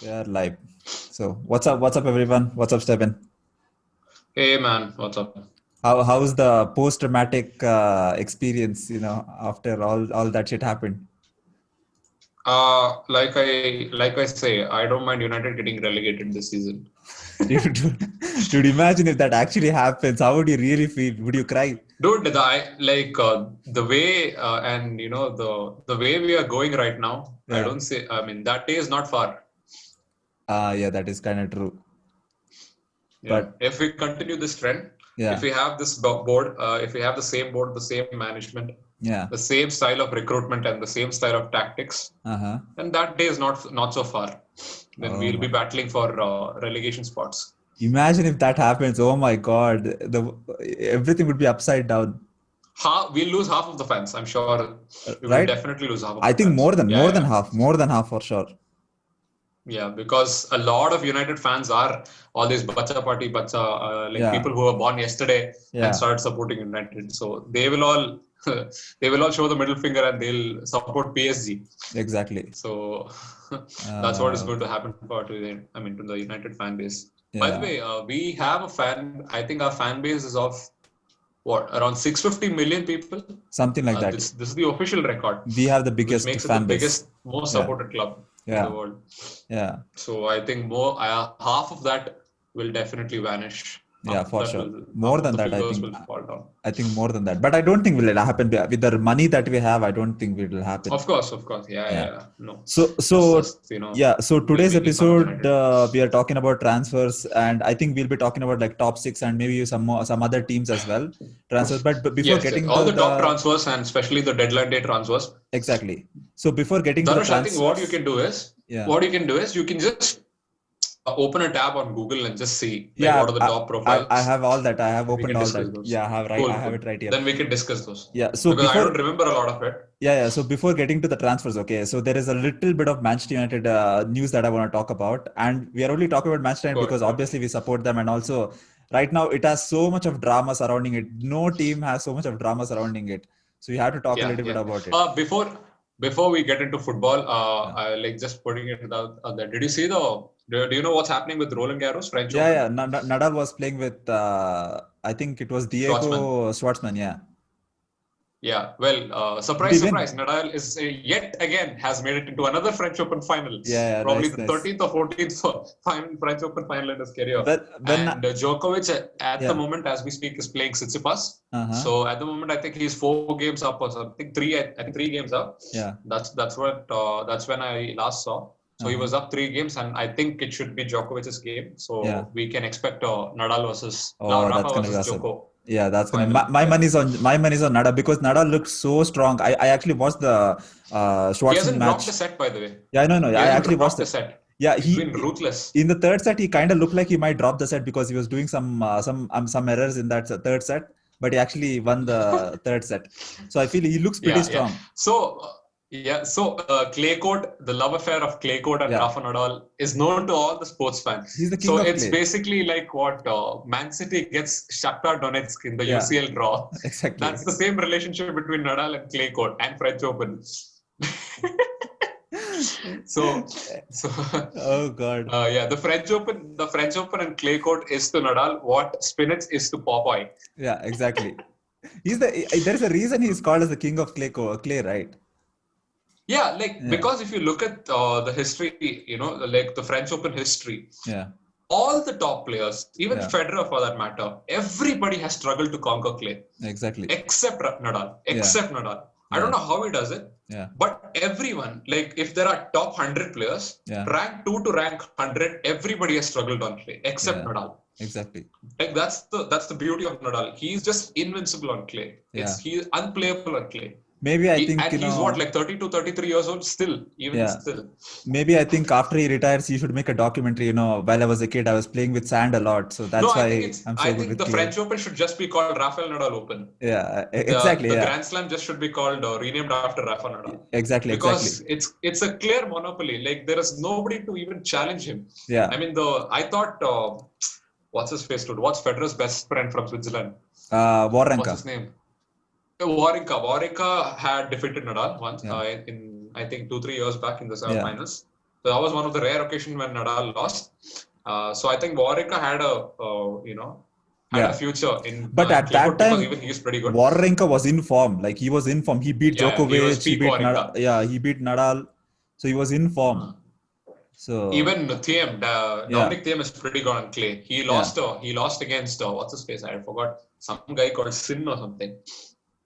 Yeah, live. So, what's up? What's up, everyone? What's up, Stephen? Hey man, what's up? How's the post-traumatic experience? After all that shit happened. Like I say, I don't mind United getting relegated this season. Dude, imagine if that actually happens. How would you really feel? Would you cry? Dude, the way and the way we are going right now, I Yeah. don't say. I mean, that day is not far. Yeah, that is kind of true. Yeah, But if we continue this trend, if yeah, we have this board, if we have the same management, yeah. the same style of recruitment, and the same style of tactics, Uh-huh. then that day is not so far. Then Oh we'll my. be battling for relegation spots. Imagine if that happens. Oh my God. Everything would be upside down, We'll lose half of the fans. I'm sure we will right? definitely lose half of I the think fans. more than Yeah. half, more than half for sure. Yeah, because a lot of United fans are all these like Yeah, people who were born yesterday and yeah, started supporting United. So they will all they will all show the middle finger and they'll support PSG. exactly. So that's what is Uh, going to happen to the United fan base. By the yeah, way, we have a fan. I think our fan base is of what around 650 million people. something like that. This is the official record, We have the which biggest makes it the fan base. biggest, most Yeah, supported club in the yeah, world. yeah, So I think more half of that will definitely vanish. yeah, for sure. More Half of than the that, I figures think. will fall down. I think more than that. But I don't think will it happen with the money that we have. I don't think it will happen. Of course, yeah, Yeah. yeah. No, So, it's so just yeah. So we'll today's be making fun of episode, United. we are talking about transfers, and I think we'll be talking about like top six and maybe some other teams as well transfers. But before Yes, getting all to the top the transfers and especially the deadline day transfers. exactly. So before getting to the Dhanush, I think transfers, yeah. you can just open a tab on Google and just see like Yeah, what are the top I profiles. have all that. I have We opened can all discuss that. those. Yeah, I have right. I Cool, have cool. it right here. Then we can discuss those Yeah. So because I don't before, remember a lot of it. yeah. So before getting to the transfers, okay. So there is a little bit of Manchester United news that I want to talk about, and we are only talking about Manchester United Go because ahead, go ahead. obviously we support them, and also right now it has so much of drama surrounding it. No team has so much of drama surrounding it. So we have to talk a Yeah, little bit yeah. about it. Before we get into football, Yeah. I like just putting it out there. Did you see do you know what's happening with Roland Garros French Yeah, Open? yeah. Nadal was playing with I think it was Schwartzman. Diego Schwartzman. Yeah. Yeah, well, Did surprise, he surprise. win? Nadal is yet again has made it into another French Open final, Yeah, yeah. probably Nice, the nice. 13th or 14th French Open final in his career. When And Djokovic, at the yeah. moment, as we speak, is playing Tsitsipas. Uh-huh. So at the moment, I think he's 4 games up or something. I think 3 games up. Yeah. That's when I last saw. So he Uh-huh. was up 3 games, and I think it should be Djokovic's game. Yeah. So we can expect Nadal versus Oh, that's Rafa gonna be versus awesome. Djoko Yeah, that's gonna final. my Yeah. money's on Nada because Nada looks so strong. I actually watched the He Schwartzman hasn't dropped a match. set, by the way. Yeah, no, no. He I hasn't actually watched dropped a it. set. Yeah, He's been ruthless. in the third set he kind of looked like he might drop the set because he was doing some errors in that third set, but he actually won the third set. So I feel he looks pretty Yeah, yeah. strong. Clay court, the love affair of clay court and Yeah, Rafa Nadal is known to all the sports he's fans. the king So of it's clay. basically like what Man City gets Shakhtar Donetsk in the Yeah, UCL draw. That's exactly. the same relationship between Nadal and clay court and French Open. so, so Oh God. yeah, the French Open and clay court is to Nadal what spinach is to Popeye. Yeah, exactly. There is a reason he's called as the king of clay, right? Yeah, like Yeah, because if you look at the history, like the French Open history, yeah, all the top players, even yeah, Federer for that matter, everybody has struggled to conquer clay, exactly. except Nadal. Yeah, Except Nadal. I don't yeah, know how he does it, yeah, but everyone, like if there are top 100 players, yeah, rank 2 to rank 100, everybody has struggled on clay, except yeah, Nadal. exactly. Like that's the beauty of Nadal. He's just invincible on clay. Yeah. He's unplayable on clay. Maybe I think, And he's what, like 32, 33 years old still, even yeah, still. maybe I think after he retires, he should make a documentary. While I was a kid, I was playing with sand a lot. So No, that's why I'm I so good think with the clay. French Open should just be called Rafael Nadal Open. Yeah, The exactly. the Yeah, Grand Slam just should be called renamed after Rafa Nadal exactly, exactly. because it's a clear monopoly. Like there is nobody to even challenge him. I Yeah. mean, I thought what's his face dude? What's Federer's best friend from Switzerland? What's Wawrinka. his name? Wawrinka. Wawrinka had defeated Nadal once Yeah, in I think 2-3 years back in the yeah, semifinals. So that was one of the rare occasions when Nadal lost. So I think Wawrinka had a future in But at clay that court because time, even he's pretty good. Wawrinka was in form. Like he was in form. He beat Yeah, he was Djokovic. He peak beat Wawrinka. he beat Nadal. So he was in form. So even Thiem, Dominic Thiem is pretty good on clay. He lost. Yeah. He lost against what's his face? I forgot. Some guy called Sin or something.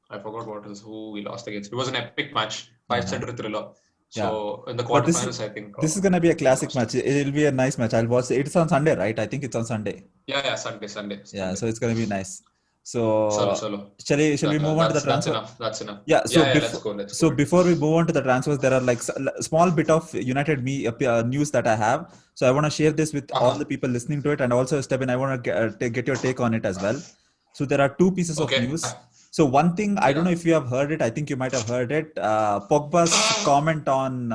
I forgot who he lost against. It was an epic match, 5-set thriller. So in the quarterfinals, I think this is gonna be a classic match. It'll be a nice match. I'll watch it. It's on Sunday, right? I think it's on Sunday. Yeah, Sunday. Yeah, so it's gonna be nice. So Solo. shall we move on to the transfer? That's enough. Yeah. So let's go. Before we move on to the transfers, there are like small bit of United news that I have. So I want to share this with all the people listening to it, and also Stephen, I want to get your take on it as well. So there are two pieces of news. So one thing, I don't know if you have heard it. I think you might have heard it. Pogba's comment on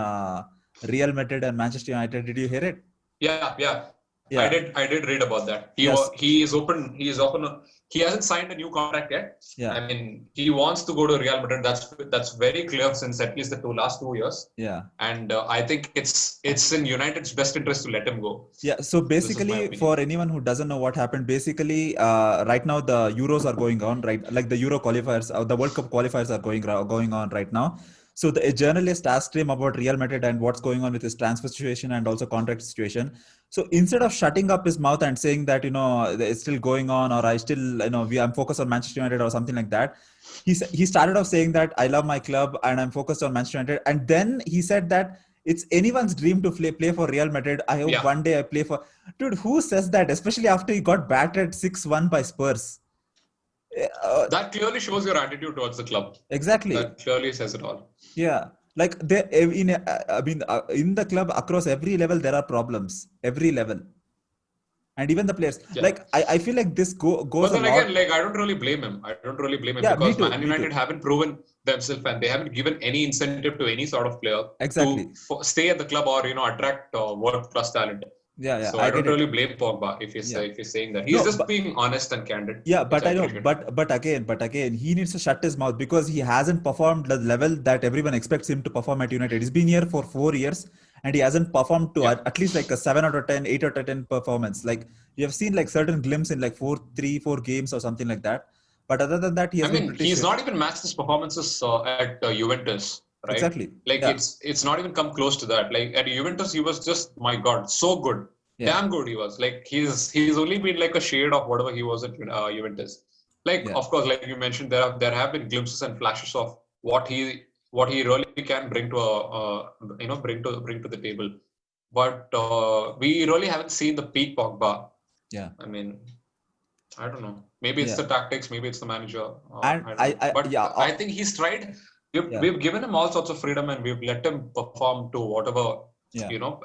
Real Madrid and Manchester United. Did you hear it? Yeah. I did read about that. He is open. He hasn't signed a new contract yet. Yeah. I mean, he wants to go to Real Madrid. That's very clear since at least the last 2 years. Yeah. And I think it's in United's best interest to let him go. Yeah. So basically, for anyone who doesn't know what happened, basically, right now the Euros are going on, right? Like the Euro qualifiers, the World Cup qualifiers are going on right now. So a journalist asked him about Real Madrid and what's going on with his transfer situation and also contract situation. So instead of shutting up his mouth and saying that, it's still going on, or I still, I'm focused on Manchester United or something like that, he started off saying that I love my club and I'm focused on Manchester United. And then he said that it's anyone's dream to play for Real Madrid. I hope one day I play for... Dude, who says that? Especially after he got battered 6-1 by Spurs. That clearly shows your attitude towards the club. Exactly. That clearly says it all. Yeah. Like in the club across every level, there are problems. Every level. And even the players. Yeah. Like, I feel like this goes But then again, like, I don't really blame him. Yeah, because Man United haven't proven themselves and they haven't given any incentive to any sort of player to stay at the club or, attract world-class talent. Yeah. So I don't really blame Pogba if he's saying that. He's being honest and candid. Yeah, but I know, but again, he needs to shut his mouth because he hasn't performed the level that everyone expects him to perform at United. He's been here for 4 years and he hasn't performed to at least like a 7 out of 10, 8 out of 10 performance. Like you have seen like certain glimpse in like 4 games or something like that. But other than that, he's not even matched his performances at Juventus. Right? Exactly. Like it's not even come close to that. Like at Juventus, he was just, my God, so good. Yeah. Damn good he was. Like he's only been like a shade of whatever he was at Juventus. Like of course, like you mentioned, there have been glimpses and flashes of what he really can bring to bring to the table. But we really haven't seen the peak Pogba. Yeah. I mean, I don't know. Maybe it's the tactics. Maybe it's the manager. I think he's tried. We've given him all sorts of freedom and we've let him perform to whatever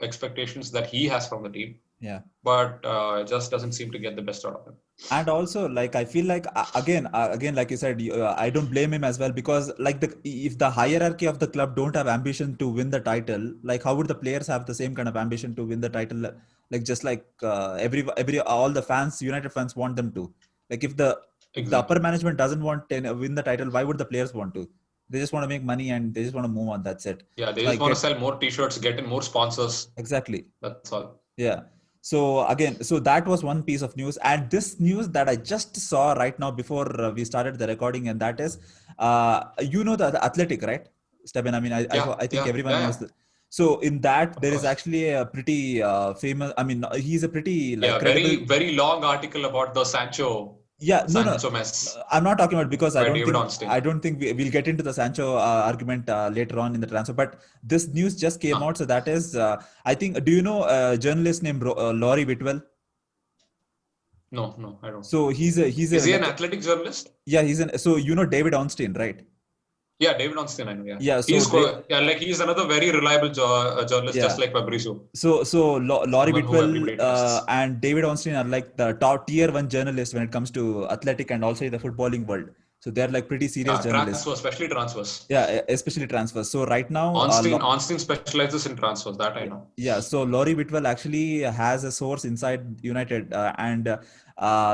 expectations that he has from the team. Yeah. But it just doesn't seem to get the best out of him. And also, like, I feel like again, like you said, I don't blame him as well because, like, if the hierarchy of the club don't have ambition to win the title, like, how would the players have the same kind of ambition to win the title? Like, just like all the fans, United fans want them to. Like, if the upper management doesn't want to win the title, why would the players want to? They just want to make money and they just want to move on. That's it. Yeah, they just want to sell more T-shirts, get in more sponsors. Exactly. That's all. Yeah. So that was one piece of news. And this news that I just saw right now before we started the recording, and that is, the Athletic, right, Stephen? I mean, I think everyone knows that. So in that, there is actually a pretty famous, I mean, he's a pretty very, very long article about the Sancho. Yeah, Sancho mess. I'm not talking about because I don't think we'll get into the Sancho argument later on in the transfer. But this news just came out, so that is, I think. Do you know a journalist named Laurie Whitwell? No, I don't. So is he an athletic journalist? Yeah, so David Ornstein, right? Yeah, David Ornstein, I know. Yeah, so he's another very reliable journalist, just like Fabrizio. So Laurie Whitwell and David Ornstein are like the top tier 1 journalists when it comes to athletic and also the footballing world. So they're like pretty serious journalists. Especially transfers. Yeah, especially transfers. So right now, Ornstein specializes in transfers. That I know. Yeah, so Laurie Whitwell actually has a source inside United, and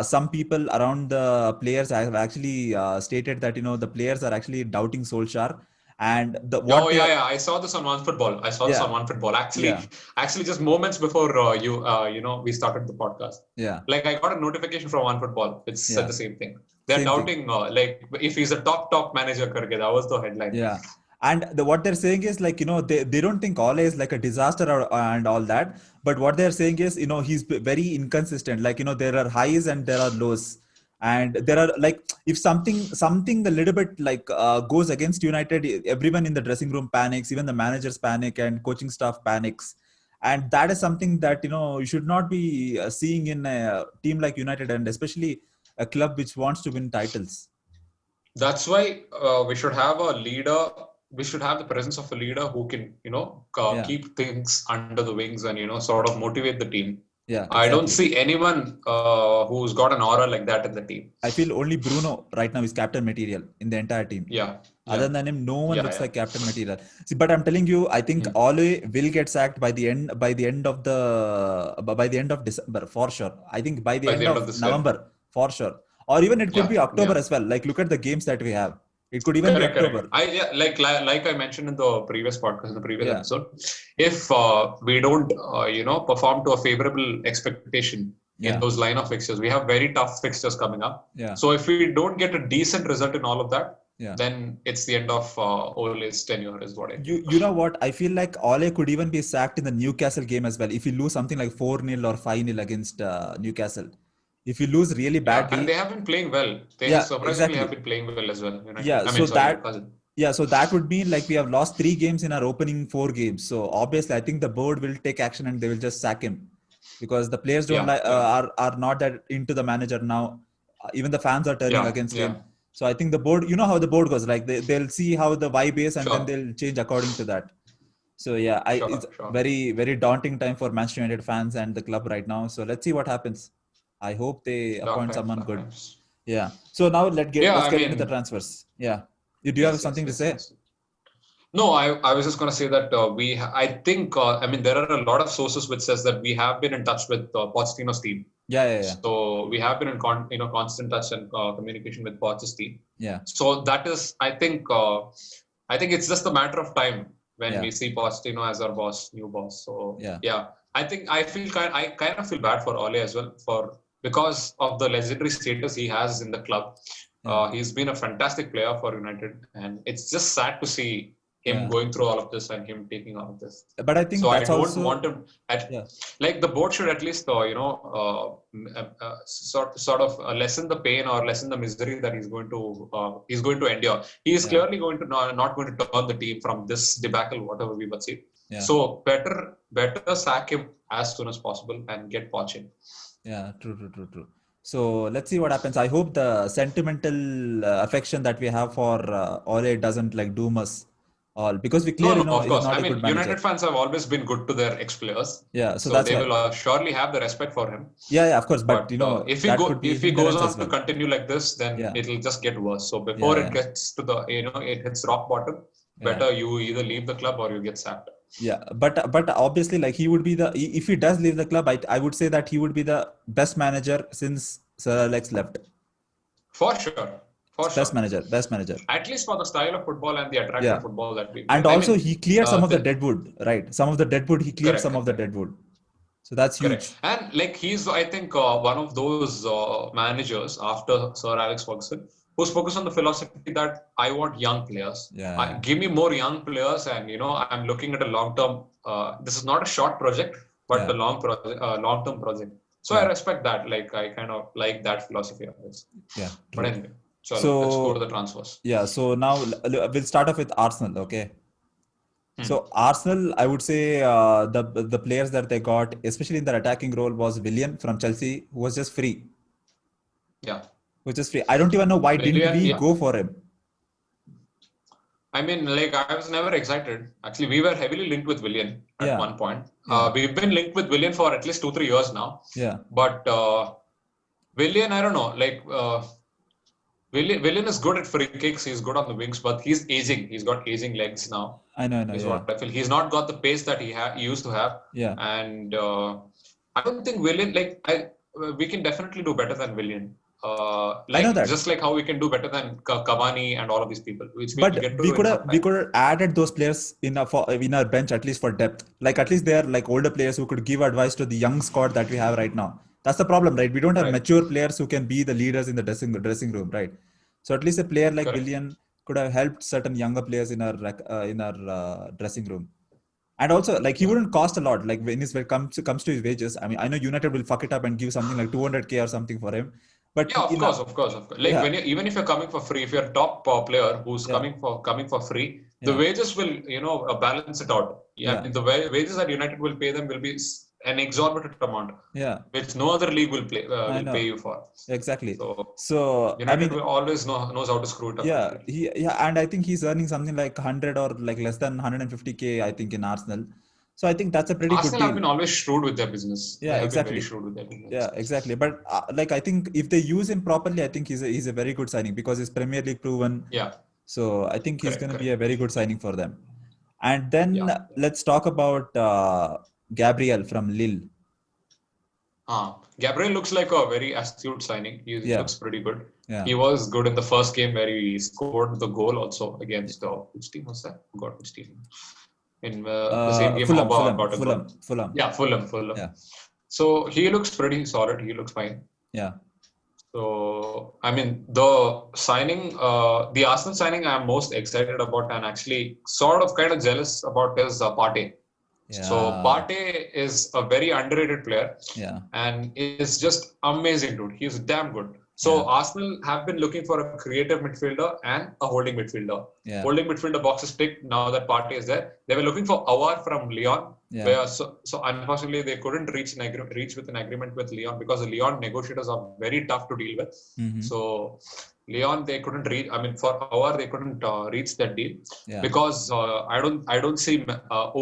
some people around the players have actually stated that the players are actually doubting Solskjaer, And I saw this on OneFootball. Actually, just moments before we started the podcast. Yeah. Like I got a notification from OneFootball. It said the same thing. They're Same doubting like if he's a top manager. Karke, that was the headline. Yeah. And what they're saying is like, they don't think Ole is like a disaster and all that. But what they're saying is, he's very inconsistent. Like, there are highs and there are lows. And there are like, if something a little bit like goes against United, everyone in the dressing room panics, even the managers panic and coaching staff panics. And that is something that, you should not be seeing in a team like United, and especially a club which wants to win titles. That's why we should have a leader. We should have the presence of a leader who can, keep things under the wings and, sort of motivate the team. Yeah, exactly. I don't see anyone who's got an aura like that in the team. I feel only Bruno right now is captain material in the entire team. Yeah. Other than him, no one looks like captain material. See, but I'm telling you, I think Ole will get sacked by the end of December for sure. I think by the end of November for sure, or even it could be October as well. Like look at the games that we have. It could even be October. Like I mentioned in the previous podcast, in the previous episode, if we don't, perform to a favorable expectation in those line of fixtures, we have very tough fixtures coming up. Yeah. So if we don't get a decent result in all of that, then it's the end of Ole's tenure, is what I think. You know what? I feel like Ole could even be sacked in the Newcastle game as well. If you lose something like 4-0 or 5-0 against Newcastle. If you lose really badly, and they have been playing well. They surprisingly have been playing well as well. So that would mean like we have lost 3 games in our opening 4 games. So obviously, I think the board will take action and they will just sack him, because the players are not that into the manager now. Even the fans are turning against him. So I think the board, you know how the board goes. Like they'll see how the vibe is and then they'll change according to that. So it's very very daunting time for Manchester United fans and the club right now. So let's see what happens. I hope they appoint someone good. Yeah. So now let's get into the transfers. Yeah. Do you have something to say? No, I was just going to say that I think there are a lot of sources which says that we have been in touch with Pochettino's team. Yeah. So we have been in constant touch and communication with Poch's team. Yeah. So that is, I think it's just a matter of time when we see Pochettino as our new boss. So I think I kind of feel bad for Ole as well because of the legendary status he has in the club. He's been a fantastic player for United, and it's just sad to see him going through all of this and him taking all of this. But I think so. I don't want him. Like the board should at least, sort of lessen the pain or lessen the misery that he's going to endure. He is clearly going to not going to turn the team from this debacle, whatever we would see. Yeah. So better sack him as soon as possible and get Poch in. Yeah, true. So let's see what happens. I hope the sentimental affection that we have for Ole doesn't like doom us all, because we clearly know of course. He's not a good manager. United fans have always been good to their ex-players. Yeah, so they will surely have the respect for him. Yeah, of course. But if he goes on to continue like this, then it'll just get worse. So before it gets to it hits rock bottom, better you either leave the club or you get sacked. Yeah, but obviously, like he would be if he does leave the club, I would say that he would be the best manager since Sir Alex left. For sure. Best manager. At least for the style of football and the attractive football that we play. And also he cleared some of the deadwood, right? Some of the deadwood, he cleared some of the deadwood. So that's huge. And like he's, I think, one of those managers after Sir Alex Ferguson who's focused on the philosophy that I want young players. Give me more young players, and I'm looking at a long-term. This is not a short project, but a long-term project. So I respect that. Like I kind of like that philosophy of this. Yeah. But anyway, so let's go to the transfers. Yeah. So now we'll start off with Arsenal. Okay. So Arsenal, I would say the players that they got, especially in their attacking role, was Willian from Chelsea, who was just free. Yeah. Which is free. I don't even know why didn't we go for him. I mean, like I was never excited. Actually, we were heavily linked with Willian at one point. We've been linked with Willian for at least 2-3 years now. Yeah. But Willian, I don't know. Like Willian is good at free kicks. He's good on the wings, but he's aging. He's got aging legs now. I know. What I feel. He's not got the pace that he used to have. Yeah. And I don't think Willian. We can definitely do better than Willian. I know that. Just like how we can do better than Cavani and all of these people, which But we'll get to we in could some have time. added those players in our bench at least for depth. Like at least they are like older players who could give advice to the young squad that we have right now. That's the problem, right? We don't have Right. mature players who can be the leaders in the dressing room, right? So at least a player like Correct. Willian could have helped certain younger players in our dressing room. And also, like he Yeah. wouldn't cost a lot. Like when it comes to his wages, I mean, I know United will fuck it up and give something like 200k or something for him. But Yeah, of in a, course, of course, of course. Like yeah, when even if you're coming for free, if you're a top player who's yeah, coming for free, the yeah, wages will balance it out. Yeah, yeah, and the wages that United will pay them will be an exorbitant amount, yeah. which no other league I will pay know you for. exactly. So So I United mean, will always knows how to screw it up yeah, quickly. and I think he's earning something like 100 or like less than 150k. I think in Arsenal. So I think that's a pretty good Arsenal have deal. been always shrewd with their business. They Yeah, have been very exactly. shrewd with their business. Yeah, exactly. But like I think if they use him properly, I think he's a very good signing because he's Premier League proven. Yeah, So I think he's correct, going to be a correct. very good signing for them. And then Yeah. let's talk about Gabriel from Lille. Gabriel looks like a very astute signing. He Yeah, looks pretty good. yeah. He was good in the first game where he scored the goal also against which team was that? I forgot which team. In the same game, Auba got a goal. Fulham. Yeah, Fulham. Yeah, So he looks pretty solid. He looks fine. yeah, So I mean, the signing, the Arsenal signing, I'm most excited about and actually sort of kind of jealous about is Partey. So yeah, Partey is a very underrated player yeah, and is just amazing, dude. He's damn good. yeah, So Arsenal have been looking for a creative midfielder and a holding midfielder. yeah, Holding midfielder box is ticked now that Partey is there. They were looking for Awar from Lyon, yeah, where so unfortunately they couldn't reach with an agreement with Lyon because the Lyon negotiators are very tough to deal with. mm-hmm. So Lyon they couldn't reach. I mean, for Awar they couldn't reach that deal Yeah, because I don't see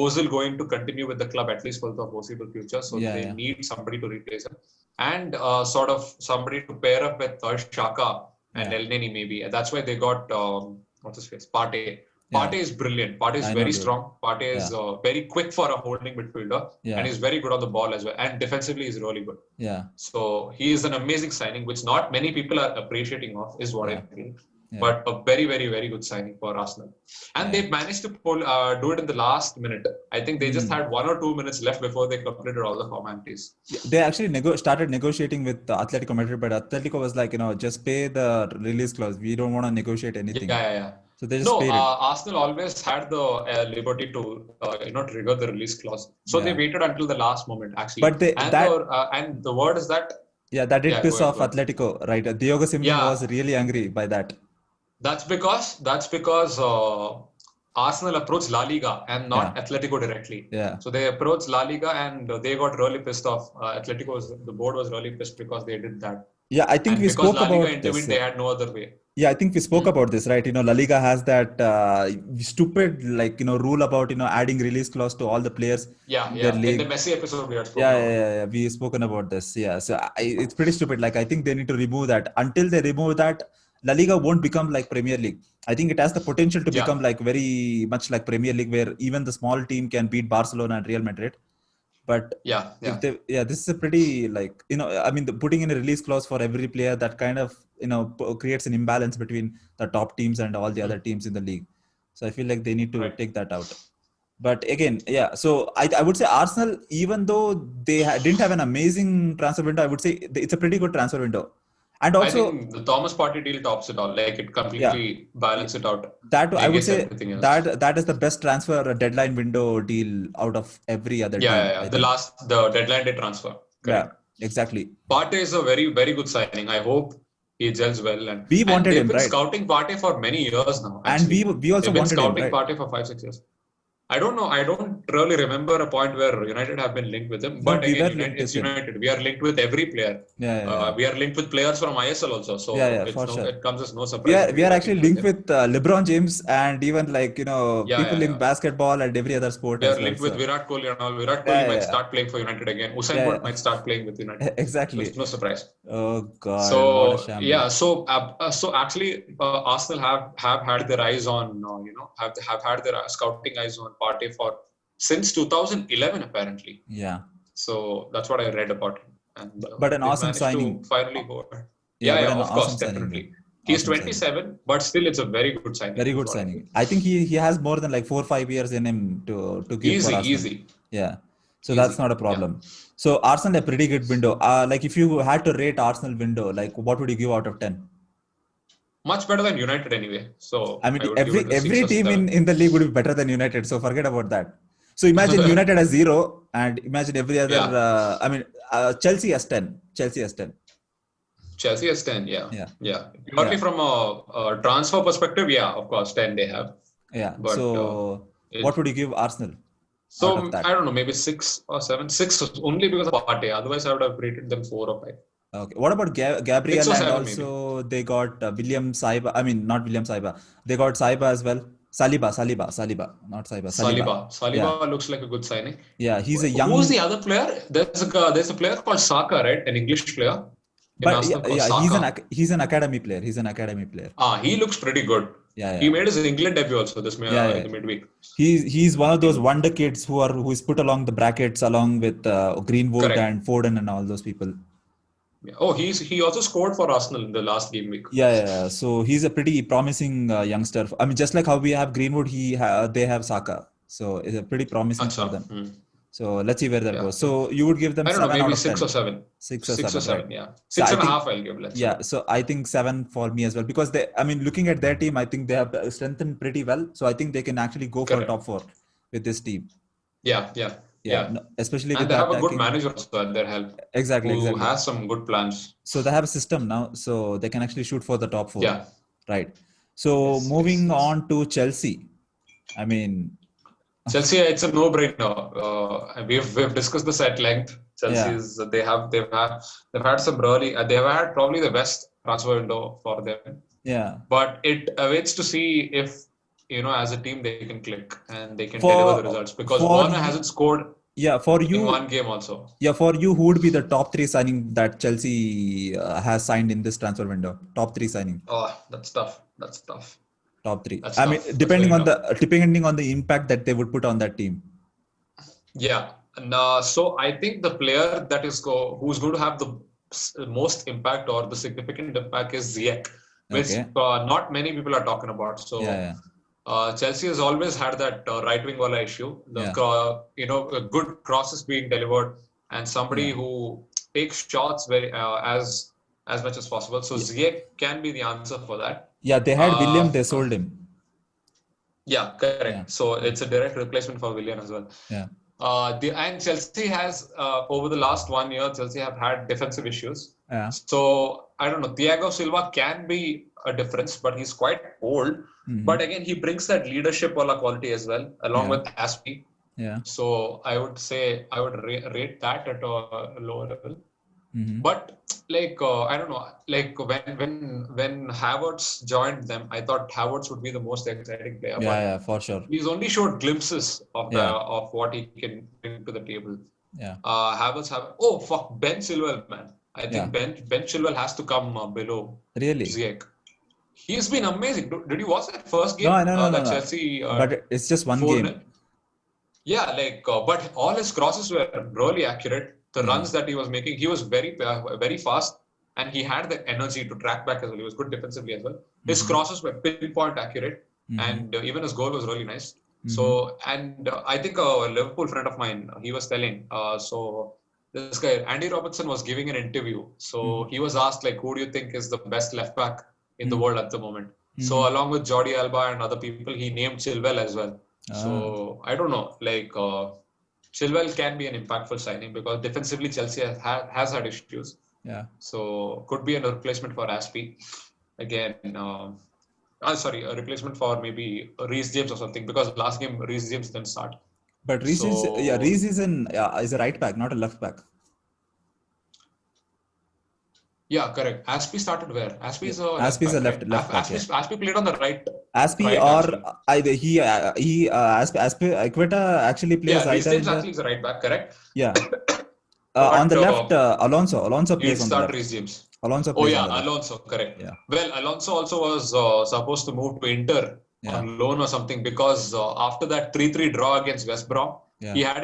Ozil going to continue with the club at least for the foreseeable future. So yeah, they yeah, need somebody to replace him and sort of somebody to pair up with Xhaka and yeah, El Neni maybe. And that's why they got what's his face, Partey. yeah. Partey is brilliant. Partey is I know, very dude. strong. Partey is Yeah, very quick for a holding midfielder, and yeah, he's very good on the ball as well. And defensively, he's really good. yeah, So he is an amazing signing, which not many people are appreciating of, is what yeah, I feel. yeah, But a very, very, very good signing for Arsenal. And yeah. they've managed to do it in the last minute. I think they just Mm. had 1 or 2 minutes left before they completed all the formalities. They actually started negotiating with Atletico Madrid, but Atletico was like, just pay the release clause. We don't want to negotiate anything. Yeah. So they just No, paid it. Arsenal always had the liberty to trigger the release clause. So they Yeah. waited until the last moment, actually. But And the word is that, that did yeah, piss off go ahead. Atletico, right? Diogo Simeone was Yeah, really angry by that. that's because Arsenal approached La Liga and Yeah, not Atletico directly. yeah, So they approached La Liga and they got really pissed off. The board was really pissed because they did that. yeah. I think And we because spoke La Liga about this. intervened, they had no other way. Yeah, I think we spoke about this, right? La Liga has that stupid, rule about, adding release clause to all the players in their Yeah. In the league. Messi episode, we had Yeah, spoken yeah, about yeah, yeah. We spoken about this. Yeah, so it's pretty stupid. Like I think they need to remove that. Until they remove that, La Liga won't become like Premier League. I think it has the potential to it. Yeah, become like very much like Premier League, where even the small team can beat Barcelona and Real Madrid. But yeah. if they, this is a pretty like I mean, putting in a release clause for every player that kind of creates an imbalance between the top teams and all the other teams in the league. So I feel like they need to Right. take that out. But again, yeah. So I would say Arsenal, even though they didn't have an amazing transfer window, I would say it's a pretty good transfer window. And I also, think the Thomas Partey deal tops it all. Like it yeah, completely balances it out, that I would negates say everything else. that is the best transfer deadline window deal out of every other team, I think. The deadline day transfer. Yeah, Correct. exactly. Partey is a very, very good signing. I hope he gels well. We And wanted they've him, been right? scouting Partey for many years now, And we actually. also They've been wanted him, scouting right? Partey for 5-6 years. I don't know. I don't really remember a point where United have been linked with him. No, But we were again, linked it's with him. United. We are linked with every player. Yeah. We are linked with players from ISL also. Yeah, So for sure. it comes as no surprise that We are actually linked him. with LeBron James and even like people in Yeah. basketball and every other sport We as are well. linked with So Virat Kohli and all. Virat Kohli yeah, might yeah, start playing for United again. Usain yeah, Bolt might start playing with United. So exactly. it's no surprise. Oh God, So what a shambles. yeah, so actually, Arsenal have had their eyes on have had their scouting eyes on Partey for since 2011 apparently. Yeah, So that's what I read about him, and but an they've awesome managed signing. to finally go. Yeah, but yeah, an of course, awesome signing. definitely. Man. He's Awesome signing. 27, but still it's a very good signing. Very good signing. I think he has more than like 4 or 5 years in him to give for Arsenal. Easy. Yeah. So that's Easy. not a problem. So Arsenal a pretty good window. Like if you had to rate Arsenal window, like what would you give out of 10? Much better than United anyway. So I mean, I would give it a 6 every or team 7. in the league would be better than United. So forget about that. So imagine United has 0 and imagine every other. Yeah. I mean, Chelsea has 10. Chelsea has 10. Chelsea has 10. Yeah. Yeah. Purely from a transfer perspective, yeah, of course, 10 they have. Yeah. But, so what would you give Arsenal? So I don't know, maybe 6 or 7. 6 only because of Partey. Otherwise, I would have rated them 4 or 5. Okay. What about Gabriel and 7 also maybe. they got William Saiba? I mean, not William Saiba. They got Saiba as well. Saliba, not Saiba. Saliba looks like a good signing. Yeah, he's a young. Who's the other player? There's a player called Saka, right? An English player. But he's an academy player. He looks pretty good. Yeah. He made his England debut also this midweek. He's one of those wonder kids who is put along the brackets along with Greenwood Correct. and Foden and all those people. Yeah. Oh, he also scored for Arsenal in the last game week. Yeah. So he's a pretty promising youngster. I mean, just like how we have Greenwood, they have Saka. So it's a pretty promising for them. So let's see where that goes. So you would give them 7 maybe out of 6 10. or 7. 6 or 7, right? Yeah. 6.5 I'll give. Let's say. So I think 7 for me as well because looking at their team, I think they have strengthened pretty well. So I think they can actually go for top 4 with this team. Yeah. No, especially and with they have a good manager also at their help. Exactly. Who has some good plans. So they have a system now, so they can actually shoot for the top 4. Yeah. Right. So moving on to Chelsea. I mean, Chelsea, it's a no-brainer. We've discussed this at length. Chelsea's they've had some really they've had probably the best transfer window for them. Yeah. But it awaits to see if as a team they can click and they can deliver the results because Werner hasn't scored. Yeah, for you in one game also. Yeah, for you, who would be the top 3 signing that Chelsea has signed in this transfer window? Top 3 signing. Oh, that's tough. Top 3. That's tough. Depending on the impact that they would put on that team. Yeah. So I think the player that who's going to have the most impact or the significant impact is Ziyech, which not many people are talking about. So Chelsea has always had that right wing wala issue. Good crosses being delivered and somebody who takes shots very as much as possible. So Ziyech can be the answer for that. Yeah, they had William, they sold him. Yeah, correct. Yeah. So it's a direct replacement for William as well. Yeah. And Chelsea has over the last 1 year, Chelsea have had defensive issues. Yeah. So I don't know. Thiago Silva can be a difference, but he's quite old. Mm-hmm. But again, he brings that leadership quality as well, along with Aspie. Yeah. So I would say I would rate that at a lower level. Mm-hmm. But I don't know, when Havertz joined them, I thought Havertz would be the most exciting player. Yeah, for sure. He's only showed glimpses of what he can bring to the table. Yeah. Havertz Ben Chilwell, man. I think Ben Chilwell has to come below Ziyech. He's been amazing. Did you watch that first game? No. Chelsea. But it's just one game. Yeah, but all his crosses were really accurate. The runs that he was making, he was very, very fast, and he had the energy to track back as well. He was good defensively as well. His crosses were pinpoint accurate, and even his goal was really nice. So, and I think a Liverpool friend of mine, he was telling, so this guy, Andy Robertson, was giving an interview. So he was asked, who do you think is the best left back in the world at the moment? So along with Jordi Alba and other people, he named Chilwell as well. So I don't know, Chilwell can be an impactful signing because defensively Chelsea has had issues. Yeah. So could be a replacement for Aspie. Again, a replacement for maybe Reece James or something because last game Reece James didn't start. But Reece is a right back, not a left back. Yeah, correct. Aspie started where? Aspie is a left back. Aspie played on the right. Aspie either Aspie Equita actually plays either. Yeah, actually is a right back, correct? Yeah. On the left, Alonso plays on the left. Reece James. Alonso plays on the left. Alonso, correct. Yeah. Well, Alonso also was supposed to move to Inter on loan or something because after that 3-3 draw against West Brom, Yeah. He had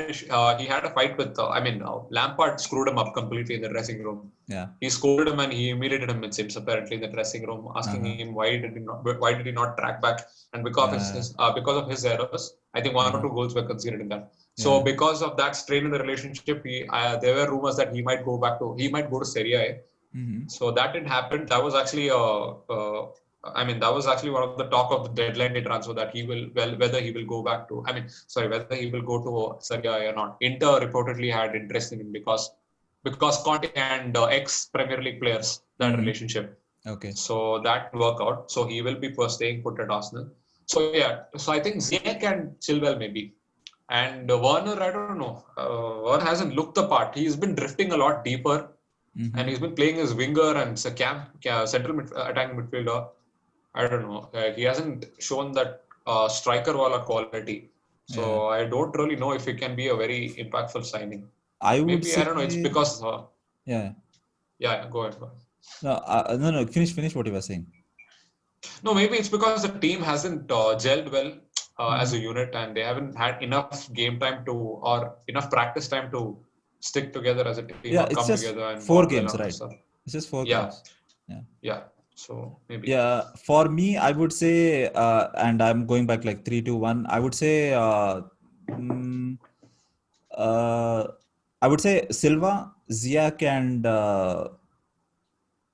a fight with Lampard screwed him up completely in the dressing room. Yeah. He scolded him and he humiliated him, it seems, apparently in the dressing room, asking him why did he not track back, and because of his errors, I think one or two goals were conceded in that. So because of that strain in the relationship, there were rumors that he might go to Serie A. So that didn't happen. That was actually that was actually one of the talk of the deadline day transfer, that whether he will go to Serie A or not. Inter reportedly had interest in him because Conte and ex-Premier League players, that relationship. Okay. So that work out. So he will be staying put at Arsenal. So yeah, so I think Ziyech and Chilwell maybe. And Werner, I don't know. Werner hasn't looked the part. He's been drifting a lot deeper. And he's been playing as winger and central attacking midfielder. I don't know. He hasn't shown that striker wala quality. So I don't really know if he can be a very impactful signing. I would maybe say, I don't know. It's because yeah. Go ahead. No. Finish what you were saying. No, maybe it's because the team hasn't gelled well as a unit, and they haven't had enough game time or enough practice time to stick together as a team. Yeah, it's just together and 4 games, right? It's just 4 games. Yeah. So maybe. Yeah, for me, I would say, and I'm going back like 3-2-1. I would say, Silva, Ziyech, and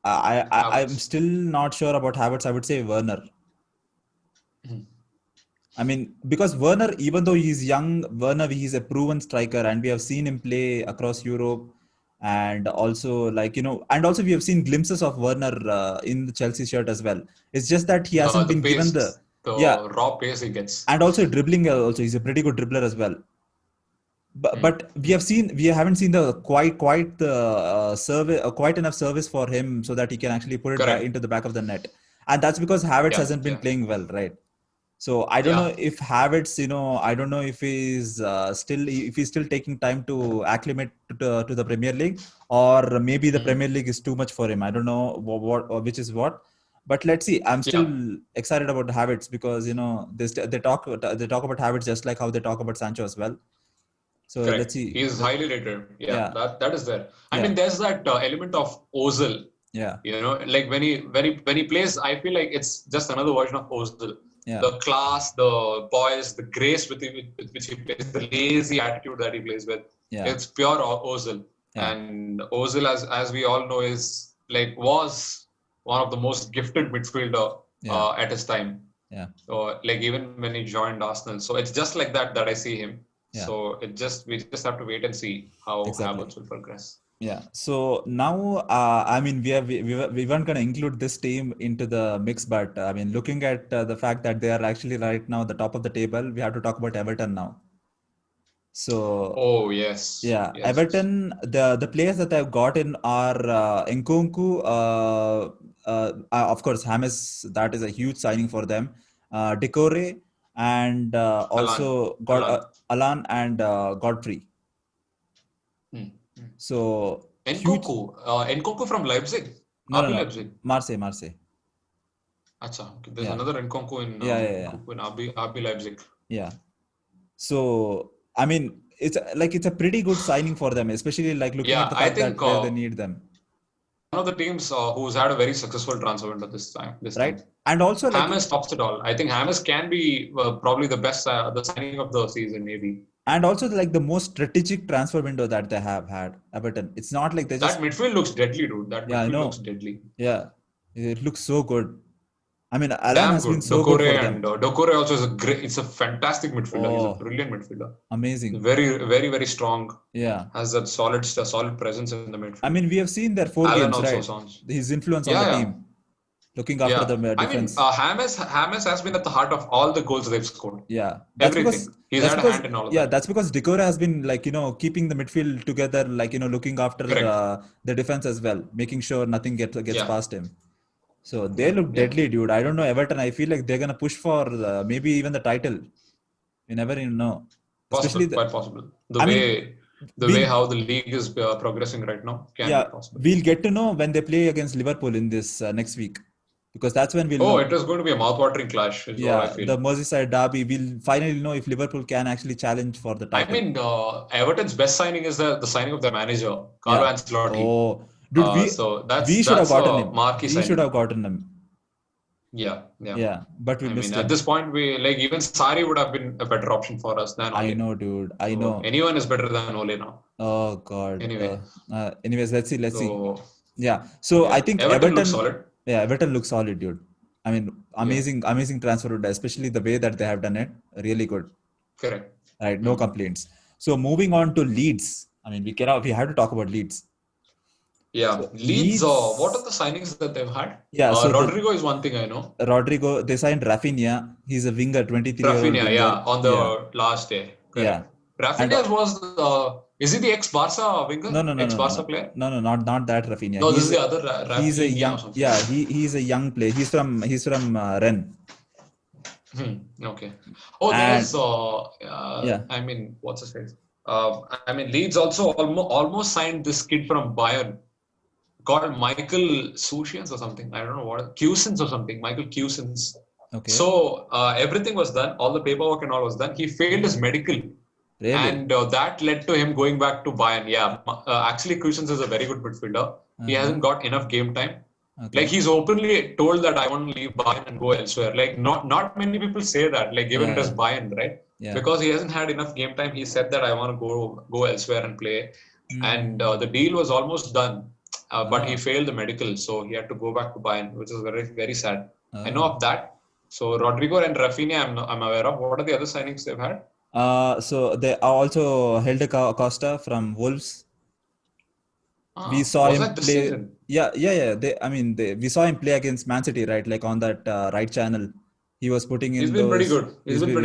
I'm still not sure about Havertz. I would say Werner. I mean, because Werner, even though he's young, he's a proven striker, and we have seen him play across Europe, and also and also we have seen glimpses of Werner in the Chelsea shirt as well. It's just that he hasn't been given the raw pace he gets, and also dribbling. Also, he's a pretty good dribbler as well. But we haven't seen the quite enough service for him so that he can actually put it into the back of the net, and that's because Havertz hasn't been playing well, right? So I don't know if Havertz, I don't know if he's still taking time to acclimate to the Premier League, or maybe the Premier League is too much for him. I don't know which is what. But let's see. I'm still excited about Havertz because they talk about Havertz just like how they talk about Sancho as well. So let's see. He's highly rated. That is there. I mean, there's that element of Ozil. Yeah. Like when he plays, I feel like it's just another version of Ozil. Yeah. The class, the poise, the grace with which he plays, the lazy attitude that he plays with. Yeah. It's pure Ozil. Yeah. And Ozil, as we all know, was one of the most gifted midfielder at his time. Yeah. So even when he joined Arsenal, so it's just like that I see him. Yeah. So we just have to wait and see how Havertz will progress. Yeah. So now, I mean, we weren't going to include this team into the mix, but I mean, looking at the fact that they are actually right now the top of the table, we have to talk about Everton now. So. Oh yes. Yeah, yes. Everton. The players that I've got in are Nkunku. Of course, James. That is a huge signing for them. Decore and also Alan and Godfrey. So Nkunku from Leipzig. No, Leipzig. Marseille. Achha, okay. There's another Nkunku in RB Leipzig. Yeah. So I mean, it's a pretty good signing for them, especially looking at the fact that they need them. One of the teams who's had a very successful transfer window this time. And also James tops it all. I think James can be probably the best the signing of the season, maybe. And also the most strategic transfer window that they have had, Everton. It's not like they just... That midfield looks deadly, dude. That midfield looks deadly. Yeah. It looks so good. I mean, Alan has been so good for them. Decore also is it's a fantastic midfielder. He's a brilliant midfielder. Amazing. Very, very, very strong. Yeah. Has that solid presence in the midfield. I mean, we have seen their 4 games, right? His influence on the team. Looking after the defense. I mean, James has been at the heart of all the goals they've scored. Yeah. Everything. He's had a hand in all of that. Yeah, that's because Decore has been keeping the midfield together, looking after the defense as well, making sure nothing gets past him. So they look deadly, dude. I don't know, Everton. I feel like they're gonna push for maybe even the title. You never even know. Especially quite possible. The way how the league is progressing right now can be possible. We'll get to know when they play against Liverpool in this next week. because that's when we'll Oh, know. it is going to be a mouth-watering clash, is what I feel. The Merseyside derby, we'll finally know if Liverpool can actually challenge for the I title. mean, Everton's best signing is the signing of their manager, Carlo Ancelotti. Oh, dude, So we should have that's gotten a him. marquee We signing. should have gotten him. Yeah. But we I missed mean, him. at this point, even Sarri would have been a better option for us than Ole. I know, dude. I know. Anyone is better than Ole now. Oh God. Anyway. Anyways, let's see. So, yeah. So I think Everton looks solid. Yeah, Everton looks solid, dude. I mean, amazing transfer, especially the way that they have done it. Really good. Correct. Right. No complaints. So moving on to Leeds. I mean, we have to talk about Leeds. Yeah, so Leeds. What are the signings that they've had? Yeah, so Rodrigo is one thing I know. Rodrigo, they signed Rafinha. He's a winger, 23-year-old winger. Rafinha, on the last day. Correct. Yeah. Rafinha was is he the ex-Barca winger? No. Ex-Barca player? No, not that Rafinha. No, this is the other Rafinha. He's a young, he's a young player. He's from Rennes. Okay. Oh, there's I mean, what's his face? I mean, Leeds also almost signed this kid from Bayern called Michael Sushians or something. I don't know what. Cousins or something. Michael Cousins. Okay. So everything was done. All the paperwork and all was done. He failed his medical. Really? And that led to him going back to Bayern. Yeah. Actually, Cousins is a very good midfielder. He hasn't got enough game time. Okay. Like he's openly told that I want to leave Bayern and go elsewhere. Like not many people say that. Like given it as Bayern, right? Yeah. Because he hasn't had enough game time. He said that I want to go elsewhere and play. And the deal was almost done. But he failed the medical, so he had to go back to Bayern, which is very, very sad. I know of that. So Rodrigo and Rafinha, I'm aware of. What are the other signings they've had? So they also Helder Costa from Wolves. We saw him play. Season? Yeah. We saw him play against Man City, right? Like on that right channel, he was putting in. He's been pretty good. He's been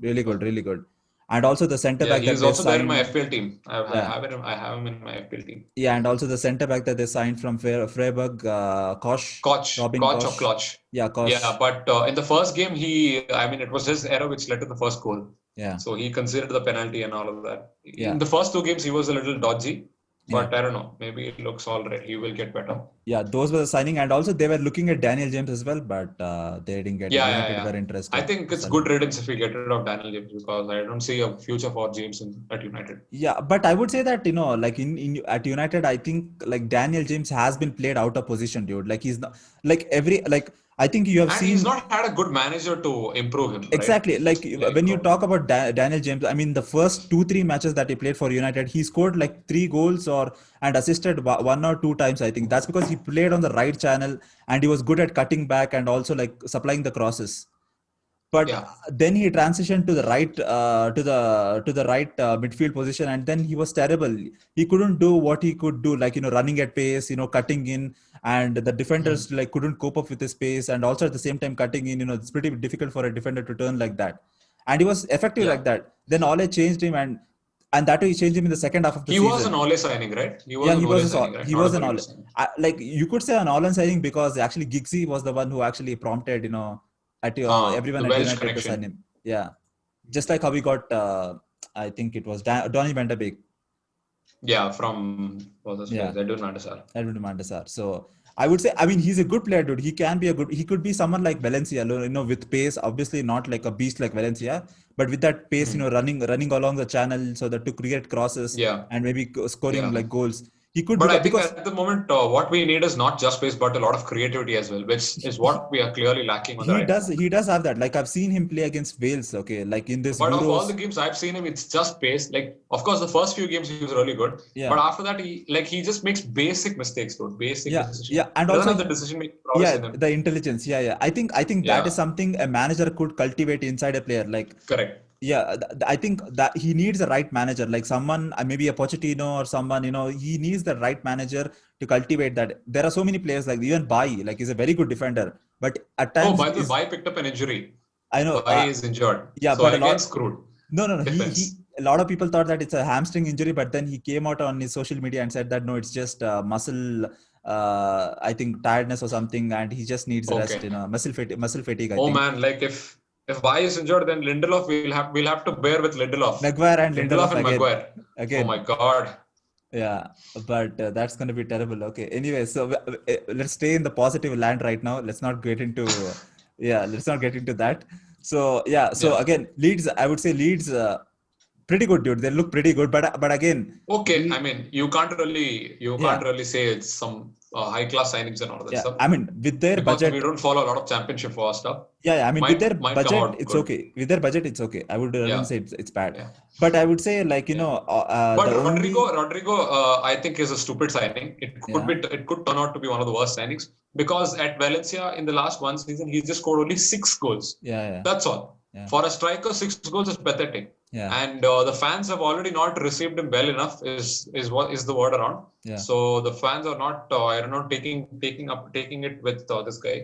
really good. And also the centre back. He's also there in my FPL team. I have him in my FPL team. Yeah, and also the centre back that they signed from Freiburg, Koch. Robin Koch. Yeah, Koch. Yeah, but in the first game, it was his error which led to the first goal. Yeah. So he considered the penalty and all of that. Yeah. In the first two games, he was a little dodgy. But I don't know. Maybe it looks all right. He will get better. Yeah, those were the signing. And also they were looking at Daniel James as well, but they didn't get their interest. I think it's good riddance if we get rid of Daniel James because I don't see a future for James at United. Yeah, but I would say that, like at United, I think like Daniel James has been played out of position, dude. Like he's not I think you have seen. He's not had a good manager to improve him. Exactly. Right? When you talk about Daniel James, I mean, the first 2-3 matches that he played for United, he scored like 3 goals and assisted 1 or 2 times. I think that's because he played on the right channel and he was good at cutting back and also like supplying the crosses. But then he transitioned to the right midfield position, and then he was terrible. He couldn't do what he could do, like running at pace, cutting in, and the defenders couldn't cope up with his pace, and also at the same time cutting in. It's pretty difficult for a defender to turn like that, and he was effective like that. Then Ole changed him, and that way he changed him in the second half of the season. He was an Ole signing, right? He was an Ole. Like you could say an Ole signing because actually Giggsy was the one who actually prompted everyone at United to sign him. Yeah. Just like how we got, I think it was Donny van de Beek. Yeah, from Edwin van der Sar. So I would say, I mean, he's a good player, dude. He could be someone like Valencia, with pace, obviously not like a beast like Valencia, but with that pace, running along the channel so that to create crosses and maybe scoring like goals. He could. But I think at the moment, what we need is not just pace, but a lot of creativity as well, which is what we are clearly lacking. He does have that. Like I've seen him play against Wales. Okay, like in this. But of all the games I've seen him, it's just pace. Like of course, the first few games he was really good. Yeah. But after that, he just makes basic mistakes, though. Basic decisions. Yeah, and also the decision making process in him. The intelligence. Yeah. I think that is something a manager could cultivate inside a player. Like correct. Yeah, I think that he needs the right manager, like someone, maybe a Pochettino or someone, he needs the right manager to cultivate that. There are so many players like even Bailly, like he's a very good defender, but at times. Oh, by the way, Bailly picked up an injury. I know. Bailly is injured. Yeah, so but screwed. No. A lot of people thought that it's a hamstring injury, but then he came out on his social media and said that no, it's just muscle. I think tiredness or something, and he just needs rest. Muscle fatigue. I think. Man, like if Bailly is injured, then Lindelof we'll have to bear with Lindelof. Maguire and Lindelof and Maguire. Again. Oh my God. Yeah, but that's going to be terrible. Okay. Anyway, so let's stay in the positive land right now. Let's not get into, yeah, let's not get into that. So yeah, so Yeah. again, Leeds, I would say Leeds, pretty good, dude. They look pretty good, but again, Okay, I we, mean, you can't yeah, really say it's some high class signings and all that yeah. stuff I mean, with their because we budget, don't follow a lot of championship for our stuff. yeah, I mean, with their Might come budget, out it's good. okay. With their budget, it's okay. I wouldn't Yeah, say it's bad, yeah, but I would say like yeah. the But only, Rodrigo, I think is a stupid signing. yeah, It could turn out to be one of the worst signings because at Valencia in the last one season he just scored only 6 goals. yeah, yeah, That's all. yeah, For a striker, 6 goals is pathetic. yeah, And the fans have already not received him well enough. Is what is the word around. yeah, So the fans are not, I don't know, taking it with this guy.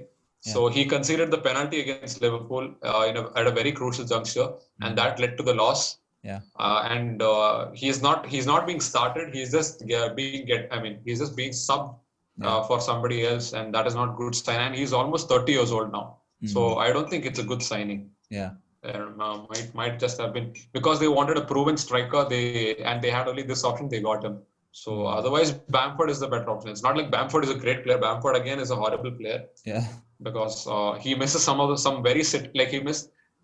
yeah. So he conceded the penalty against Liverpool at a very crucial juncture, and that led to the loss. Yeah. And he's not being started. He's just he's just being subbed for somebody else, and that is not good sign. And he's almost 30 years old now, so I don't think it's a good signing. Yeah. Might just have been because they wanted a proven striker. They had only this option. They got him. So otherwise, Bamford is the better option. It's not like Bamford is a great player. Bamford again is a horrible player. Yeah. Because he misses some very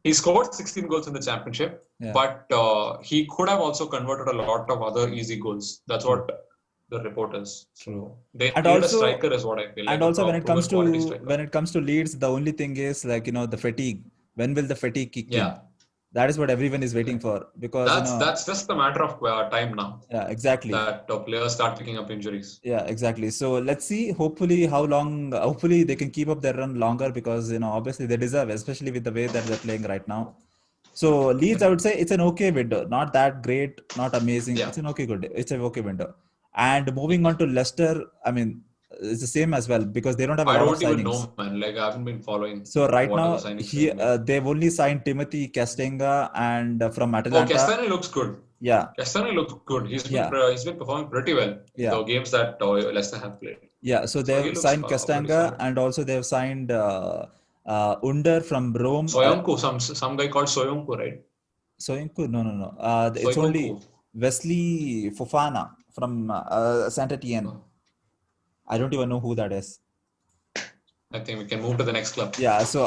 he scored 16 goals in the championship, but he could have also converted a lot of other easy goals. That's what the report is. So they need a striker is what I feel. And also when it comes to Leeds, the only thing is like the fatigue. When will the fatigue kick in? That is what everyone is waiting for because that's just a matter of time now. Yeah, exactly. That players start picking up injuries. Yeah, exactly. So let's see. Hopefully, how long? Hopefully, they can keep up their run longer because obviously they deserve, especially with the way that they're playing right now. So Leeds, I would say it's an okay window, not that great, not amazing. Yeah. It's an okay good. It's an okay window. And moving on to Leicester, I mean, it's the same as well because they don't have a lot of signings. I don't even know, man. Like I haven't been following. So right now, they've only signed Timothy Castanha and from Atalanta. Oh, Castanha looks good. Yeah. Castanha looks good. He's been performing pretty well. Yeah. The games that Leicester have played. Yeah. So they've signed Castanha and also they've signed Under from Rome. Soyuncu, some guy called Soyuncu, right? Soyuncu? No. It's only Wesley Fofana from Saint Etienne. Oh. I don't even know who that is. I think we can move to the next club. Yeah, so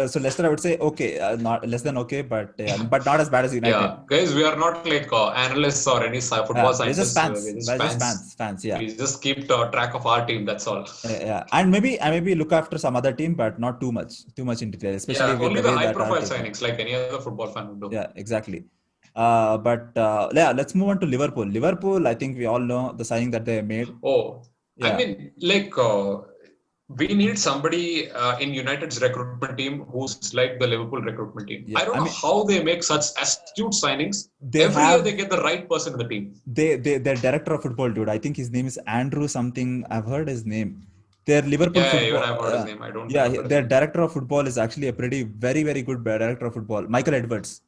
so Leicester, I would say okay, not less than okay, but not as bad as United. Yeah, guys, we are not like analysts or any football scientists. We're just fans. Yeah, we just keep track of our team. That's all. Yeah, and maybe look after some other team, but not too much in detail. Especially with only the high-profile signings, like any other football fan would do. Yeah, exactly. Let's move on to Liverpool. Liverpool, I think we all know the signing that they made. Oh, yeah. I mean, like. We need somebody in United's recruitment team who's like the Liverpool recruitment team. Yeah, I don't know how they make such astute signings. Every year they get the right person in the team. Their director of football, dude. I think his name is Andrew something. I've heard his name. Their Liverpool football. Yeah, even I've heard his name. I don't. Yeah, their director of football is actually a very very good director of football. Michael Edwards.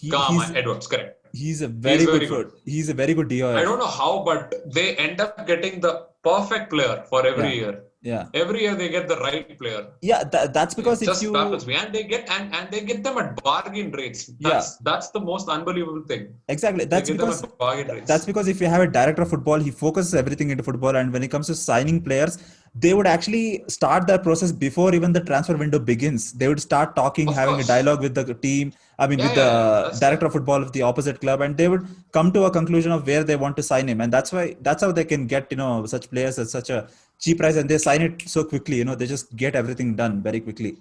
Edwards, correct. He's a very good. He's a very good DOF. I don't know how, but they end up getting the perfect player for every year. Yeah. Every year they get the right player. Yeah, that's because it just baffles me, and they get them at bargain rates. That's the most unbelievable thing. Exactly. That's because if you have a director of football, he focuses everything into football, and when it comes to signing players, they would actually start that process before even the transfer window begins. They would start talking, having a dialogue with the team. With the director of football of the opposite club, and they would come to a conclusion of where they want to sign him, and that's how they can get such players at such a cheap price, and they sign it so quickly. They just get everything done very quickly.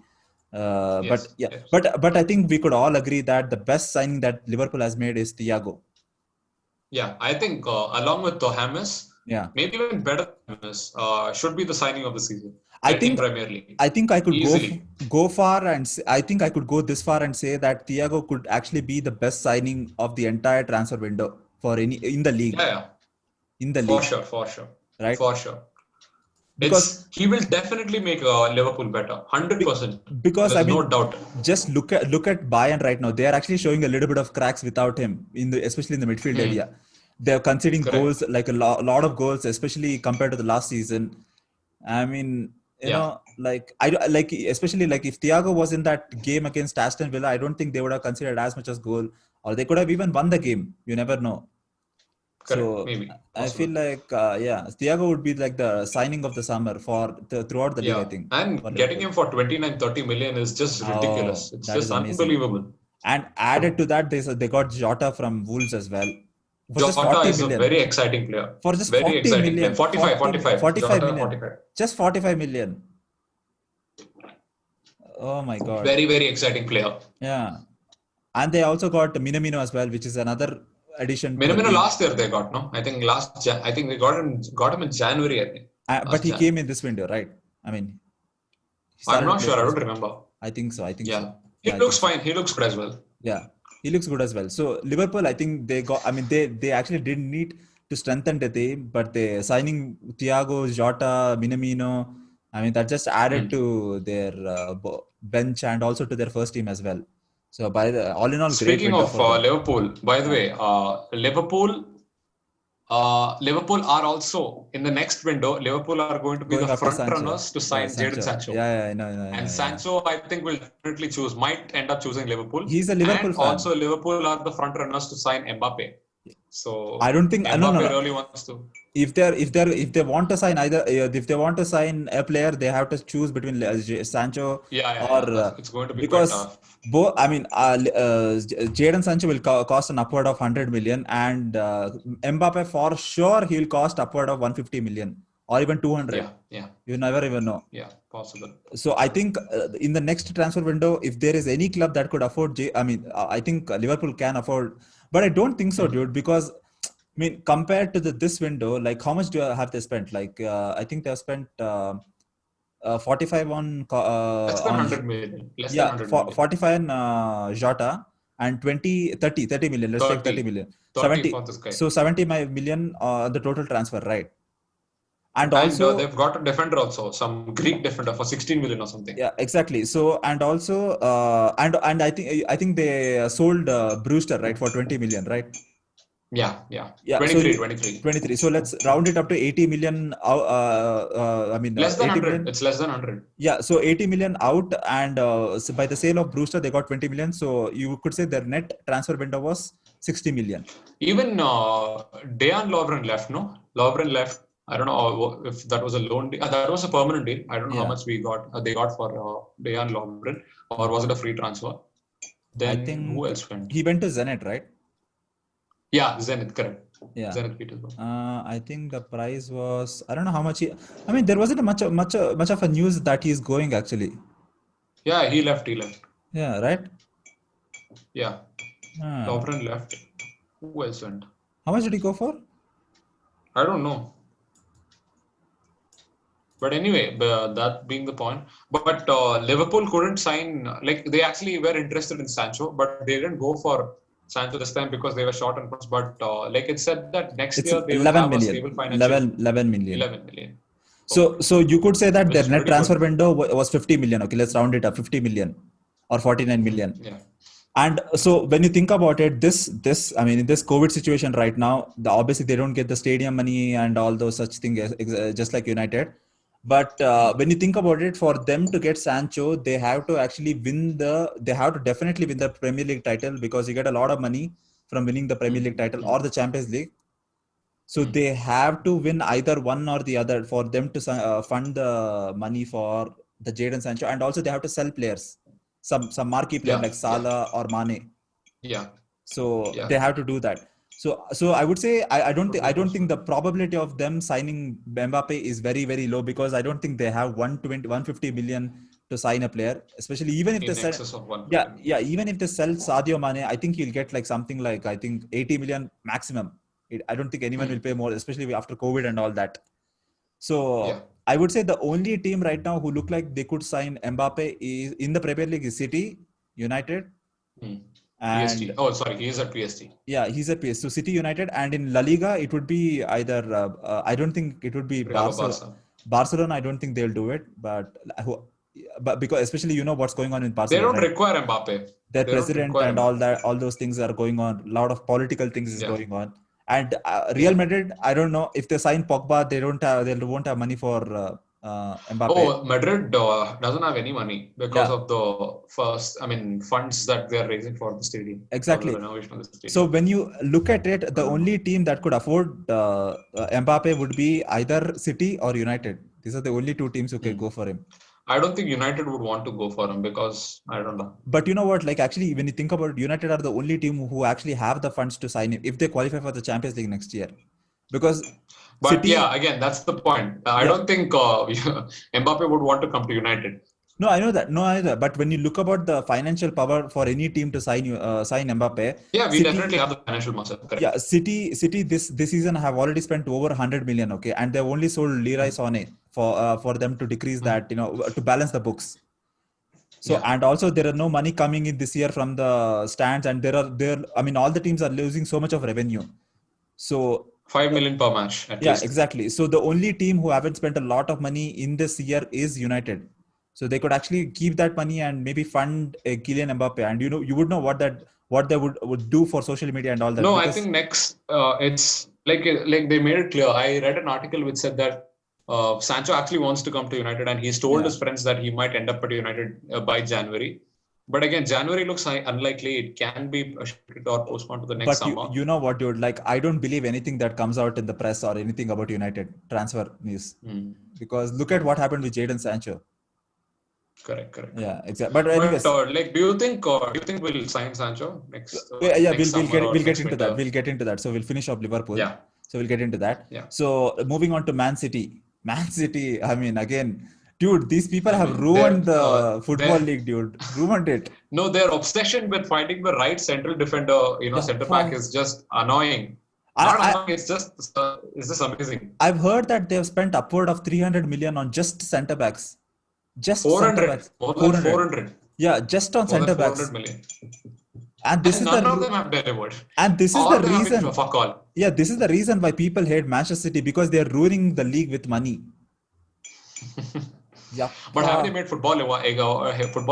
But I think we could all agree that the best signing that Liverpool has made is Thiago. Yeah, I think along with James, maybe even better than James, should be the signing of the season. I think I could go far and I think I could go this far and say that Thiago could actually be the best signing of the entire transfer window in the league. Yeah. In the league. For sure. Right? For sure. Because he will definitely make Liverpool better, 100%. Because no doubt. Just look at Bayern right now. They are actually showing a little bit of cracks without him especially in the midfield area. They are conceding goals, like a lot of goals, especially compared to the last season. I mean, especially if Thiago was in that game against Aston Villa, I don't think they would have considered as much as goal, or they could have even won the game. You never know. Correct. So Maybe. I Possible. feel like Thiago would be like the signing of the summer for throughout the league. I think And for getting Liverpool. him for 29-30 million is just Oh, ridiculous. It's that is just amazing. unbelievable. And added to that, they got Jota from Wolves as well for just Jota 40 is a million. very exciting player. For just Very 40 exciting player. million, 45, 45. 45 Jota, million, 45. just 45 million. Oh my God. Very, very exciting player. Yeah. And they also got Minamino as well, which is another addition to the Minamino team. last year they got, no? I think I think they got him in January, I think. But he came in this window, right? I mean, I'm not sure. I don't remember. I think so. Yeah. He looks fine. He looks good as well. Yeah. He looks good as well. So Liverpool, I think they actually didn't need to strengthen the team, but they signing Thiago, Jota, Minamino, I mean, that just added to their bench and also to their first team as well. So all in all, speaking great of Liverpool, by the way, Liverpool are also in the next window. Liverpool are going to be the front runners to sign Jadon Sancho. Yeah, I know. And Sancho, I think, will definitely might end up choosing Liverpool. He's a Liverpool and fan. Also, Liverpool are the front runners to sign Mbappe. So I don't think Mbappe really wants to. If they want to sign if they want to sign a player, they have to choose between Sancho or it's going to be because quite tough. Jadon Sancho will cost an upward of 100 million, and Mbappe for sure he will cost upward of 150 million or even 200. Yeah. You never even know. Yeah, possible. So I think in the next transfer window, if there is any club that could afford, I think Liverpool can afford, but I don't think so, dude, because I mean, compared to this window, like how much have they spent? Like I think they have spent 45 on less than 100 million. Less than 100 million. 45 on Jota and 30 million. Let's take 30 million. 70 for this guy. So 70 million the total transfer, right? And also they've got a defender also, some Greek defender for 16 million or something. Yeah, exactly. So and also and I think they sold Brewster, right, for 20 million, right? Yeah. 23. So let's round it up to 80 million. I mean, less than 100. Million. It's less than 100. Yeah, so 80 million out, and so by the sale of Brewster, they got 20 million. So you could say their net transfer window was 60 million. Even Dejan Lovren left, no? Lovren left. I don't know if that was a loan deal. That was a permanent deal. I don't know how much they got for Dejan Lovren, or was it a free transfer? Then I think who else went? He went to Zenit, right? Yeah, Zenit, correct. Yeah. Zenit Petersburg. I think the price was, I don't know how much I mean, there wasn't much of a news that he's going actually. Yeah, he left. Yeah, right? Yeah. Lovren left. Who else went? How much did he go for? I don't know. But anyway, that being the point. But Liverpool couldn't sign, like they actually were interested in Sancho, but they didn't go for Sancho this time because they were short on funds. But like it said that next year they will have a stable financial. 11 million. 11 million. So you could say that their net transfer window was 50 million. Okay, let's round it up, 50 million or 49 million. Yeah. And so when you think about it, this I mean, in this COVID situation right now, obviously they don't get the stadium money and all those such things, just like United. But when you think about it, for them to get Sancho, they have to actually definitely win the Premier League title, because you get a lot of money from winning the Premier League title or the Champions League. So they have to win either one or the other for them to fund the money for the Jadon Sancho, and also they have to sell players, some marquee player like Salah or Mane. Yeah. So they have to do that. So I would say I don't think the probability of them signing Mbappe is very, very low, because I don't think they have 150 million to sign a player, especially even if they sell. Even if they sell Sadio Mane, I think you'll get like something like, I think 80 million maximum. I don't think anyone will pay more, especially after COVID and all that. So I would say the only team right now who look like they could sign Mbappe is in the Premier League is City, United. PSG. Oh, sorry, he is at PSG. Yeah, he's at PSG. So City, United, and in La Liga, it would be either. I don't think it would be Barcelona. Barcelona, I don't think they'll do it, but because especially what's going on in Barcelona. They don't require Mbappe. Their president and all those things are going on. A lot of political things is going on. And Real Madrid, I don't know if they sign Pogba, they won't have money for Mbappe. Oh, Madrid doesn't have any money because of the funds that they are raising for the stadium. Exactly. For the renovation of the stadium. So when you look at it, the only team that could afford Mbappe would be either City or United. These are the only two teams who can go for him. I don't think United would want to go for him because I don't know. But you know what? Like actually, when you think about it, United are the only team who actually have the funds to sign him if they qualify for the Champions League next year. Because But again, that's the point. I don't think Mbappe would want to come to United. No, I know that. But when you look about the financial power for any team to sign Mbappe, we definitely have the financial muscle. Correct. Yeah, City this season have already spent over 100 million. Okay, and they've only sold Leroy Sané for them to decrease that, to balance the books. So and also there are no money coming in this year from the stands, and all the teams are losing so much of revenue. So 5 million per match. At least. Exactly. So the only team who haven't spent a lot of money in this year is United. So they could actually keep that money and maybe fund Kylian Mbappe, and you would know what they would do for social media and all that. No, I think next it's like they made it clear. I read an article which said that Sancho actually wants to come to United, and he's told his friends that he might end up at United by January. But again, January looks unlikely. It can be shifted or postponed to the next summer. You know what, dude? Like, I don't believe anything that comes out in the press or anything about United transfer news. Because look at what happened with Jadon Sancho. Correct. Yeah, exactly. But anyways, do you think we'll sign Sancho next? We'll get into that. We'll get into that. So we'll finish up Liverpool. Yeah. So we'll get into that. Yeah. So moving on to Man City. I mean, again, dude, these people have ruined the football league, dude. Ruined it. No, their obsession with finding the right central defender, centre back is just annoying. It's just amazing. I've heard that they've spent upward of 300 million on just centre backs. Just 400. More than 400. Yeah, just on centre backs. 400 million. And none of them have delivered. And this is the reason. Fuck all. Yeah, this is the reason why people hate Manchester City, because they're ruining the league with money. Yeah. But have they made football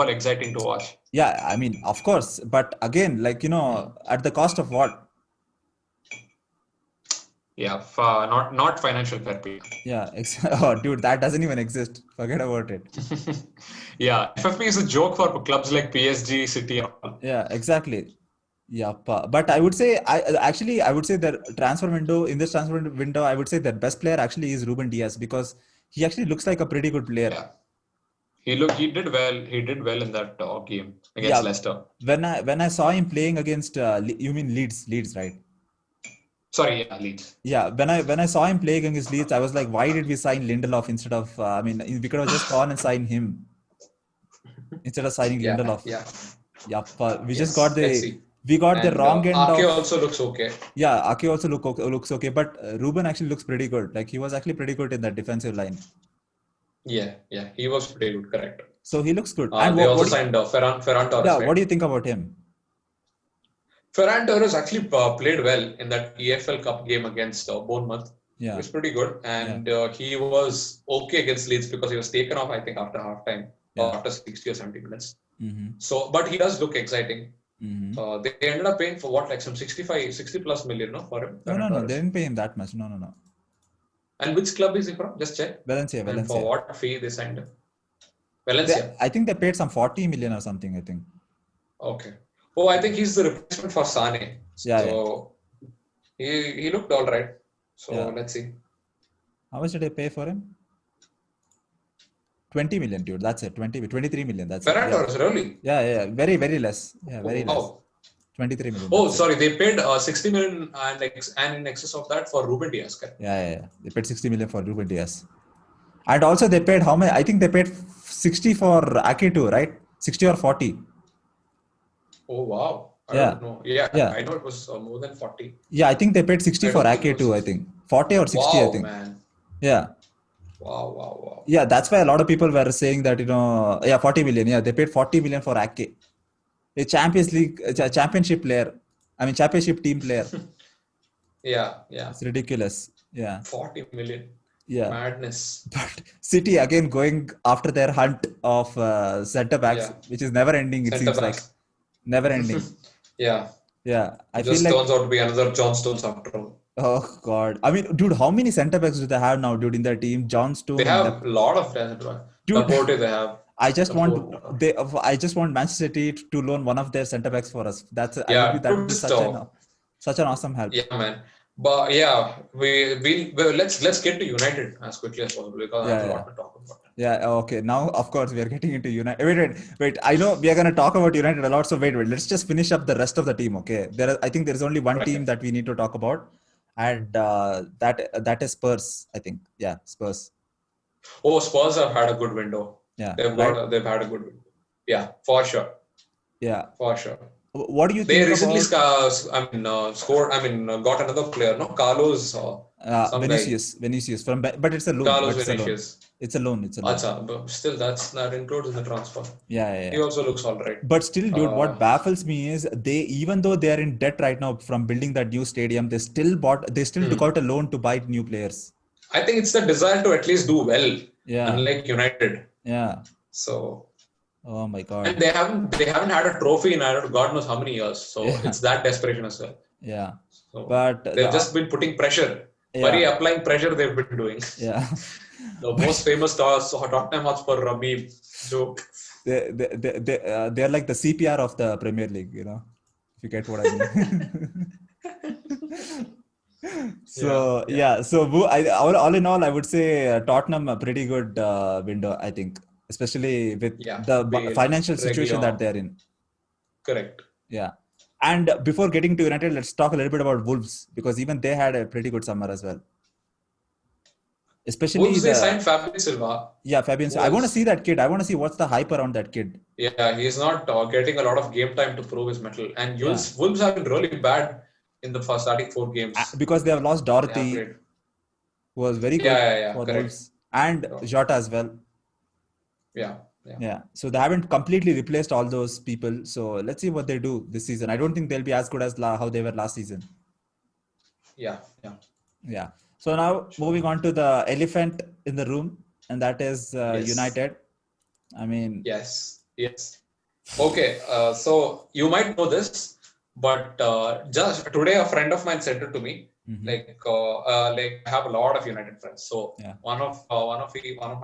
exciting to watch? Yeah, I mean, of course. But again, at the cost of what? Yeah, not financial fair play. Yeah, oh, dude, that doesn't even exist. Forget about it. Yeah, FFP is a joke for clubs like PSG, City. Yeah, exactly. Yeah, but I would say, I would say that in this transfer window, I would say their best player actually is Ruben Dias, because he actually looks like a pretty good player. Yeah. He did well. He did well in that game against Leicester. When I saw him playing against, you mean Leeds, right? Sorry, yeah, Leeds. Yeah, when I saw him play against Leeds, I was like, why did we sign Lindelof instead of? We could have just gone and signed him instead of signing Lindelof. Yeah. Just got the wrong end. Ake also looks okay. Yeah, Ake also looks okay, but Ruben actually looks pretty good. Like, he was actually pretty good in that defensive line. Yeah, he was pretty good. Correct. So he looks good. And they also signed Ferran Torres. Yeah, what do you think about him? Ferran Torres actually played well in that EFL Cup game against Bournemouth. Yeah. He was pretty good, and he was okay against Leeds because he was taken off, I think, after halftime, after 60 or 70 minutes. Mm-hmm. So, but he does look exciting. Mm-hmm. They ended up paying for some 60 plus million, for him. No, they didn't pay him that much. No. And which club is he from? Just check. Valencia. And for what fee they signed him? Valencia. I think they paid some 40 million or something, I think. Okay. Oh, I think he's the replacement for Sane. So he looked all right. So let's see. How much did I pay for him? 20 million, dude. That's it. 23 million. That's it. Torres, really? Yeah. Very, very less. Yeah, very less. 23 million. Oh, sorry. They paid 60 million and in excess of that for Ruben Dias. Correct? Yeah. They paid 60 million for Ruben Dias. And also they paid how many? I think they paid 60 for Ake too, right? 60 or 40. Oh, wow. I don't know. Yeah. I know it was more than 40. Yeah, I think they paid 60 for Ake too, I think. 40 or 60, I think. Man. Yeah. Wow. Yeah, that's why a lot of people were saying that, 40 million. Yeah, they paid 40 million for Ake. A championship team player. Yeah. It's ridiculous. Yeah. 40 million. Yeah. Madness. But City again going after their hunt of centre backs, which is never ending, it seems like. Never ending. Yeah. Yeah. Just turns out to be another John Stones after all. Oh God. I mean, dude, how many center backs do they have now, dude, in their team? John They Stone and have a lot of talent. dude. Laporte they have. I just want Laporte. I just want Manchester City to loan one of their center backs for us. Yeah, That would be such an awesome help. Yeah, man. But yeah, let's get to United as quickly as possible because I have a lot to talk about. Yeah, okay. Now, of course, we are getting into United. Wait. I know we are going to talk about United a lot. So wait. Let's just finish up the rest of the team. Okay. I think there is only one team that we need to talk about, and that is Spurs. I think. Yeah, Spurs. Oh, Spurs have had a good window. Yeah, they've had a good window. Yeah, for sure. Yeah, for sure. What do you think? They recently scored. Got another player. No, Carlos. Vinicius from, but it's a loan. Carlos Vinicius. It's a loan. But still, that includes in the transfer. Yeah. He also looks all right. But still, dude, what baffles me is even though they are in debt right now from building that new stadium, they still took out a loan to buy new players. I think it's the desire to at least do well. Yeah. Unlike United. Yeah. So. Oh my God. And they haven't had a trophy in God knows how many years. So it's that desperation as well. Yeah. So but they've just been putting pressure. Very applying pressure they've been doing. Yeah. The most famous Tottenham Hotspur meme joke. They're like the CPR of the Premier League, you know, if you get what I mean. So all in all, I would say Tottenham a pretty good window, I think, especially with the financial situation that they're in. Correct. Yeah. And before getting to United, let's talk a little bit about Wolves, because even they had a pretty good summer as well. Especially Wolves, they signed Fabian Silva. Yeah, Fabian Silva. I want to see that kid. I want to see what's the hype around that kid. Yeah, he's not getting a lot of game time to prove his mettle. And Wolves have been really bad in the starting 4 games. Because they have lost Dorothy, who was very good for Wolves. And Jota as well. Yeah. So they haven't completely replaced all those people. So let's see what they do this season. I don't think they'll be as good as how they were last season. Yeah. So now moving on to the elephant in the room, and that is United. I mean, yes. Okay. So you might know this, but just today a friend of mine sent it to me. Mm-hmm. I have a lot of United friends. So one of my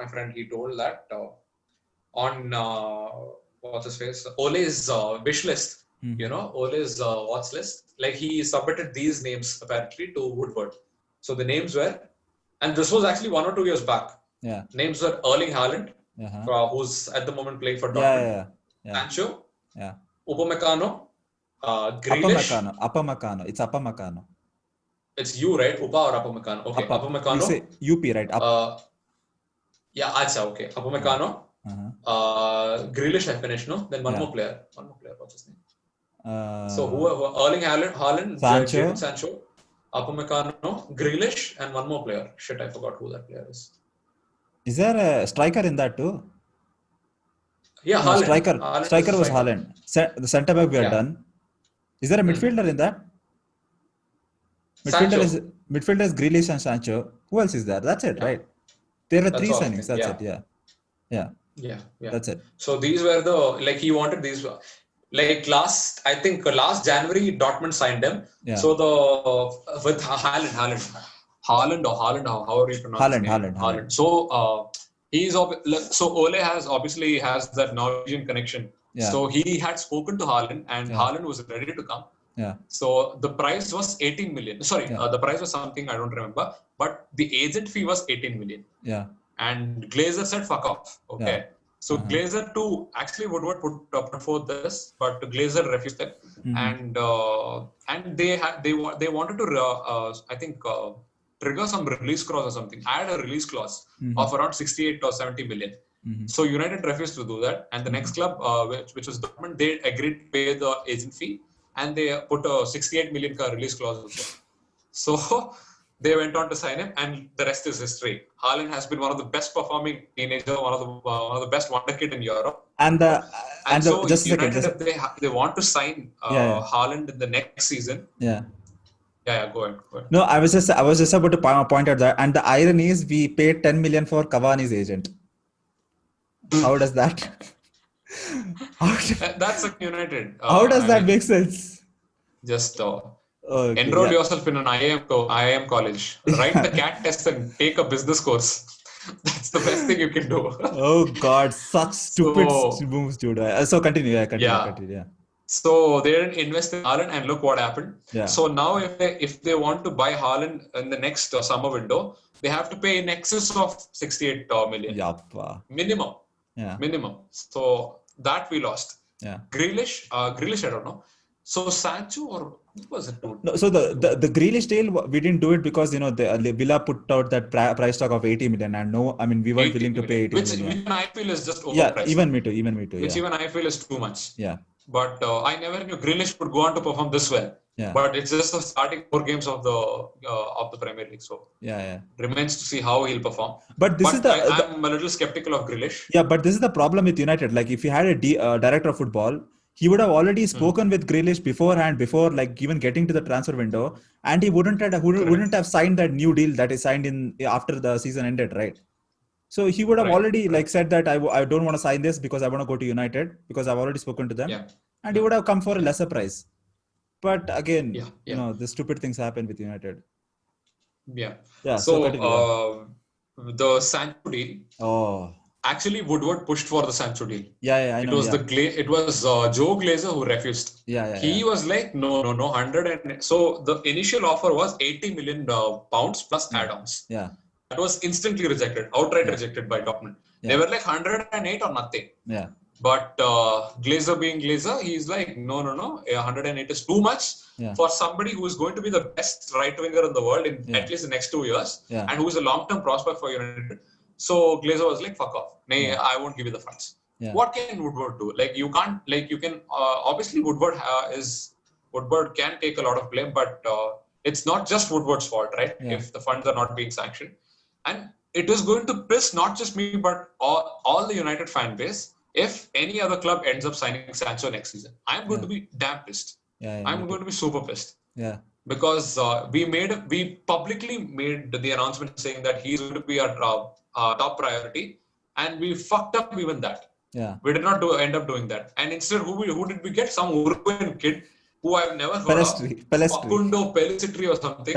friend, he told that on what's his face, Ole's wish list. Mm-hmm. You know, Ole's watch list. Like he submitted these names apparently to Woodward. So the names were, and this was actually 1 or 2 years back. Yeah. Names were Erling Haaland, who's at the moment playing for Dortmund. Sancho. Yeah. Upamecano. Grealish. Upamecano. It's Upamecano. It's you, right? Upa or Upamecano? Okay. Upamecano. You say UP, right? Okay. Upamecano. Grealish I finished, no? Then one more player. What's his name? So who Erling Haaland, Sancho, Upamecano, Grealish, and one more player. Shit, I forgot who that player is. Is there a striker in that too? Yeah, no, Haaland. Striker was Haaland. The centre back we are done. Is there a midfielder in that? Midfielder is Grealish and Sancho. Who else is there? That's it, right? There were 3 signings. That's it. Yeah. That's it. So these were he wanted these. Last January, Dortmund signed him. Yeah. So with Haaland, how are you pronouncing Haaland. So Ole obviously has that Norwegian connection. Yeah. So he had spoken to Haaland, and Haaland was ready to come. Yeah. So the price was 18 million. The price was something I don't remember, but the agent fee was 18 million. Yeah. And Glazer said, "Fuck off." Okay. Yeah. So Glazer too actually Woodward put forth this, but Glazer refused it, and they wanted to trigger some release clause or something. Add a release clause of around 68 or 70 million. So United refused to do that, and the next club, which was Dortmund, they agreed to pay the agent fee, and they put a 68 million release clause also. So they went on to sign him, and the rest is history. Haaland has been one of the best performing teenager, one of the best wonder kid in Europe. So just United, they want to sign Haaland in the next season. Yeah. Yeah, go ahead. No, I was just about to point out that, and the irony is we paid 10 million for Cavani's agent. How does that? That's a United. How does that make sense? Just Okay, Enroll yeah. yourself in an IIM college. Write the CAT test and take a business course. That's the best thing you can do. Oh God, such stupid So moves, dude. So continue, yeah, yeah. continue, yeah. So they didn't invest in Haaland, and look what happened. Yeah. So now, if they want to buy Haaland in the next summer window, they have to pay in excess of 68 million Yup. minimum. Yeah. Minimum. So that we lost. Yeah. Grealish, I don't know. So Sancho or who was it? Dude? No, so the Grealish deal, we didn't do it because the Villa put out that price tag of 80 million, and no, I mean we weren't willing to pay 80 million. Which even I feel is just Yeah, overpriced. even me too. Which Yeah. even I feel is too much. Yeah. But I never knew Grealish would go on to perform this well. Yeah. But it's just the starting 4 games of the Premier League, so yeah. Remains to see how he'll perform. But this is I'm a little skeptical of Grealish. Yeah, but this is the problem with United. Like, if you had a director of football, he would have already spoken with Grealish beforehand, before like even getting to the transfer window, and he wouldn't have signed that new deal that is signed in after the season ended, right? So he would have already like said that I don't want to sign this because I want to go to United because I've already spoken to them, and he would have come for a lesser price. But again, the stupid things happen with United. Yeah. So the Sancho deal. Oh. Actually, Woodward pushed for the Sancho deal. Yeah, I know. It was Joe Glazer who refused. He was like, no, 100 and so the initial offer was 80 million pounds plus add-ons. Yeah. That was instantly rejected, outright rejected by Dortmund. They were like 108 or nothing. Yeah. But Glazer being Glazer, he's like, no, 108 is too much for somebody who is going to be the best right winger in the world in at least the next 2 years, and who is a long-term prospect for United. So Glazer was like, fuck off. Nay, I won't give you the funds. Yeah. What can Woodward do? Like, you can't, like, you can, obviously Woodward can take a lot of blame, but it's not just Woodward's fault, right? If the funds are not being sanctioned. And it is going to piss not just me, but all the United fan base if any other club ends up signing Sancho next season. I'm going to be damn pissed. I'm going to be super pissed. Yeah. Because we publicly made the announcement saying that he's going to be our top priority, and we fucked up even that. Yeah. We did not end up doing that. And instead, who did we get? Some Uruguayan kid who I've never heard of. Facundo Pellistri or something.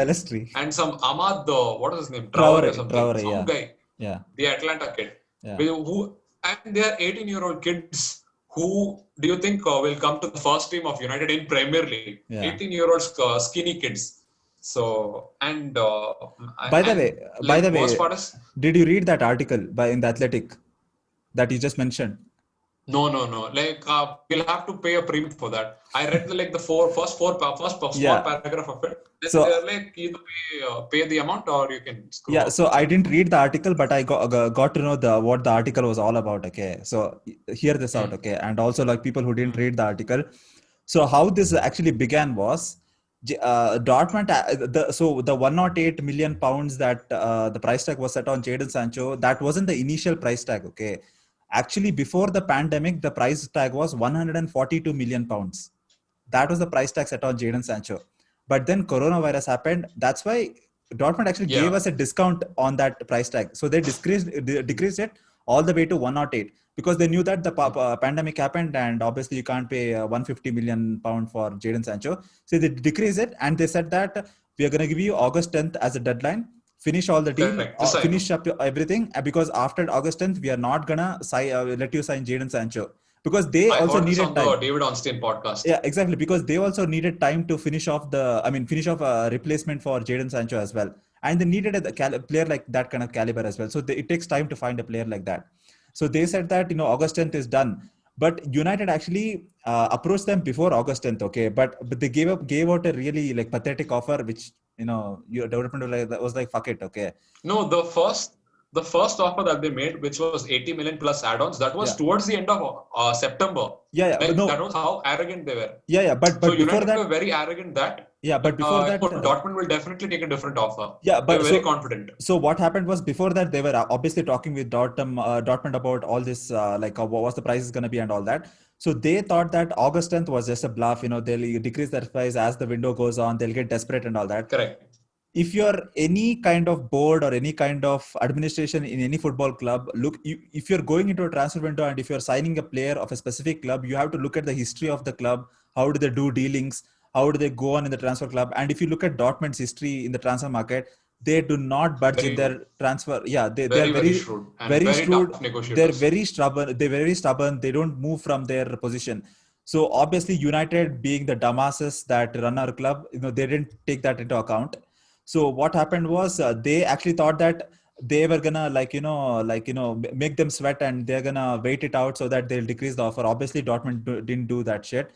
And some Ahmad, what is his name? Traore or something. Some guy. Yeah. The Atlanta kid. Yeah. And they are 18-year-old kids who do you think will come to the first team of United in Premier League? 18-year-old skinny kids. So, and by the way, did you read that article in The Athletic that you just mentioned? No. Like, we'll have to pay a premium for that. I read the first small paragraph of it. So they're like, either pay the amount or you can screw up. So I didn't read the article, but I got to know what the article was all about. Okay, so hear this out. Okay, and also like people who didn't read the article. So how this actually began was Dortmund. The 108 million pounds that the price tag was set on Jadon Sancho, that wasn't the initial price tag. Okay. Actually, before the pandemic, the price tag was 142 million pounds. That was the price tag set on Jadon Sancho. But then coronavirus happened. That's why Dortmund actually gave us a discount on that price tag. So they decreased it all the way to 108 because they knew that the pandemic happened and obviously you can't pay 150 million pound for Jadon Sancho. So they decreased it and they said that we are going to give you August 10th as a deadline. Finish all the deal, finish up everything, because after August 10th, we are not gonna let you sign Jadon Sancho because they also needed time. The David Ornstein podcast. Yeah, exactly, because they also needed time to finish off a replacement for Jadon Sancho as well, and they needed a player like that kind of caliber as well. So it takes time to find a player like that. So they said that August 10th is done, but United actually approached them before August 10th. Okay, but they gave out a really like pathetic offer, which your development was like, fuck it, okay. No, the first offer that they made, which was 80 million plus add-ons, that was towards the end of September. Yeah. Like, that was how arrogant they were. Yeah. But so United were very arrogant that. Yeah, but before that, Dortmund will definitely take a different offer. Yeah, but they were very confident. So what happened was before that they were obviously talking with Dortmund about all this, what the price is going to be and all that. So they thought that August 10th was just a bluff. They'll decrease their price as the window goes on. They'll get desperate and all that. Correct. If you're any kind of board or any kind of administration in any football club, if you're going into a transfer window and if you're signing a player of a specific club, you have to look at the history of the club. How do they do dealings? how do they go on in the transfer club? And if you look at Dortmund's history in the transfer market, they do not budge in their transfer. Yeah, they are very shrewd and very shrewd. tough negotiators. They're very stubborn. They're very stubborn. They don't move from their position. So obviously, United being the dumbasses that run our club, they didn't take that into account. So what happened was they actually thought that they were gonna make them sweat and they're gonna wait it out so that they'll decrease the offer. Obviously, Dortmund didn't do that shit.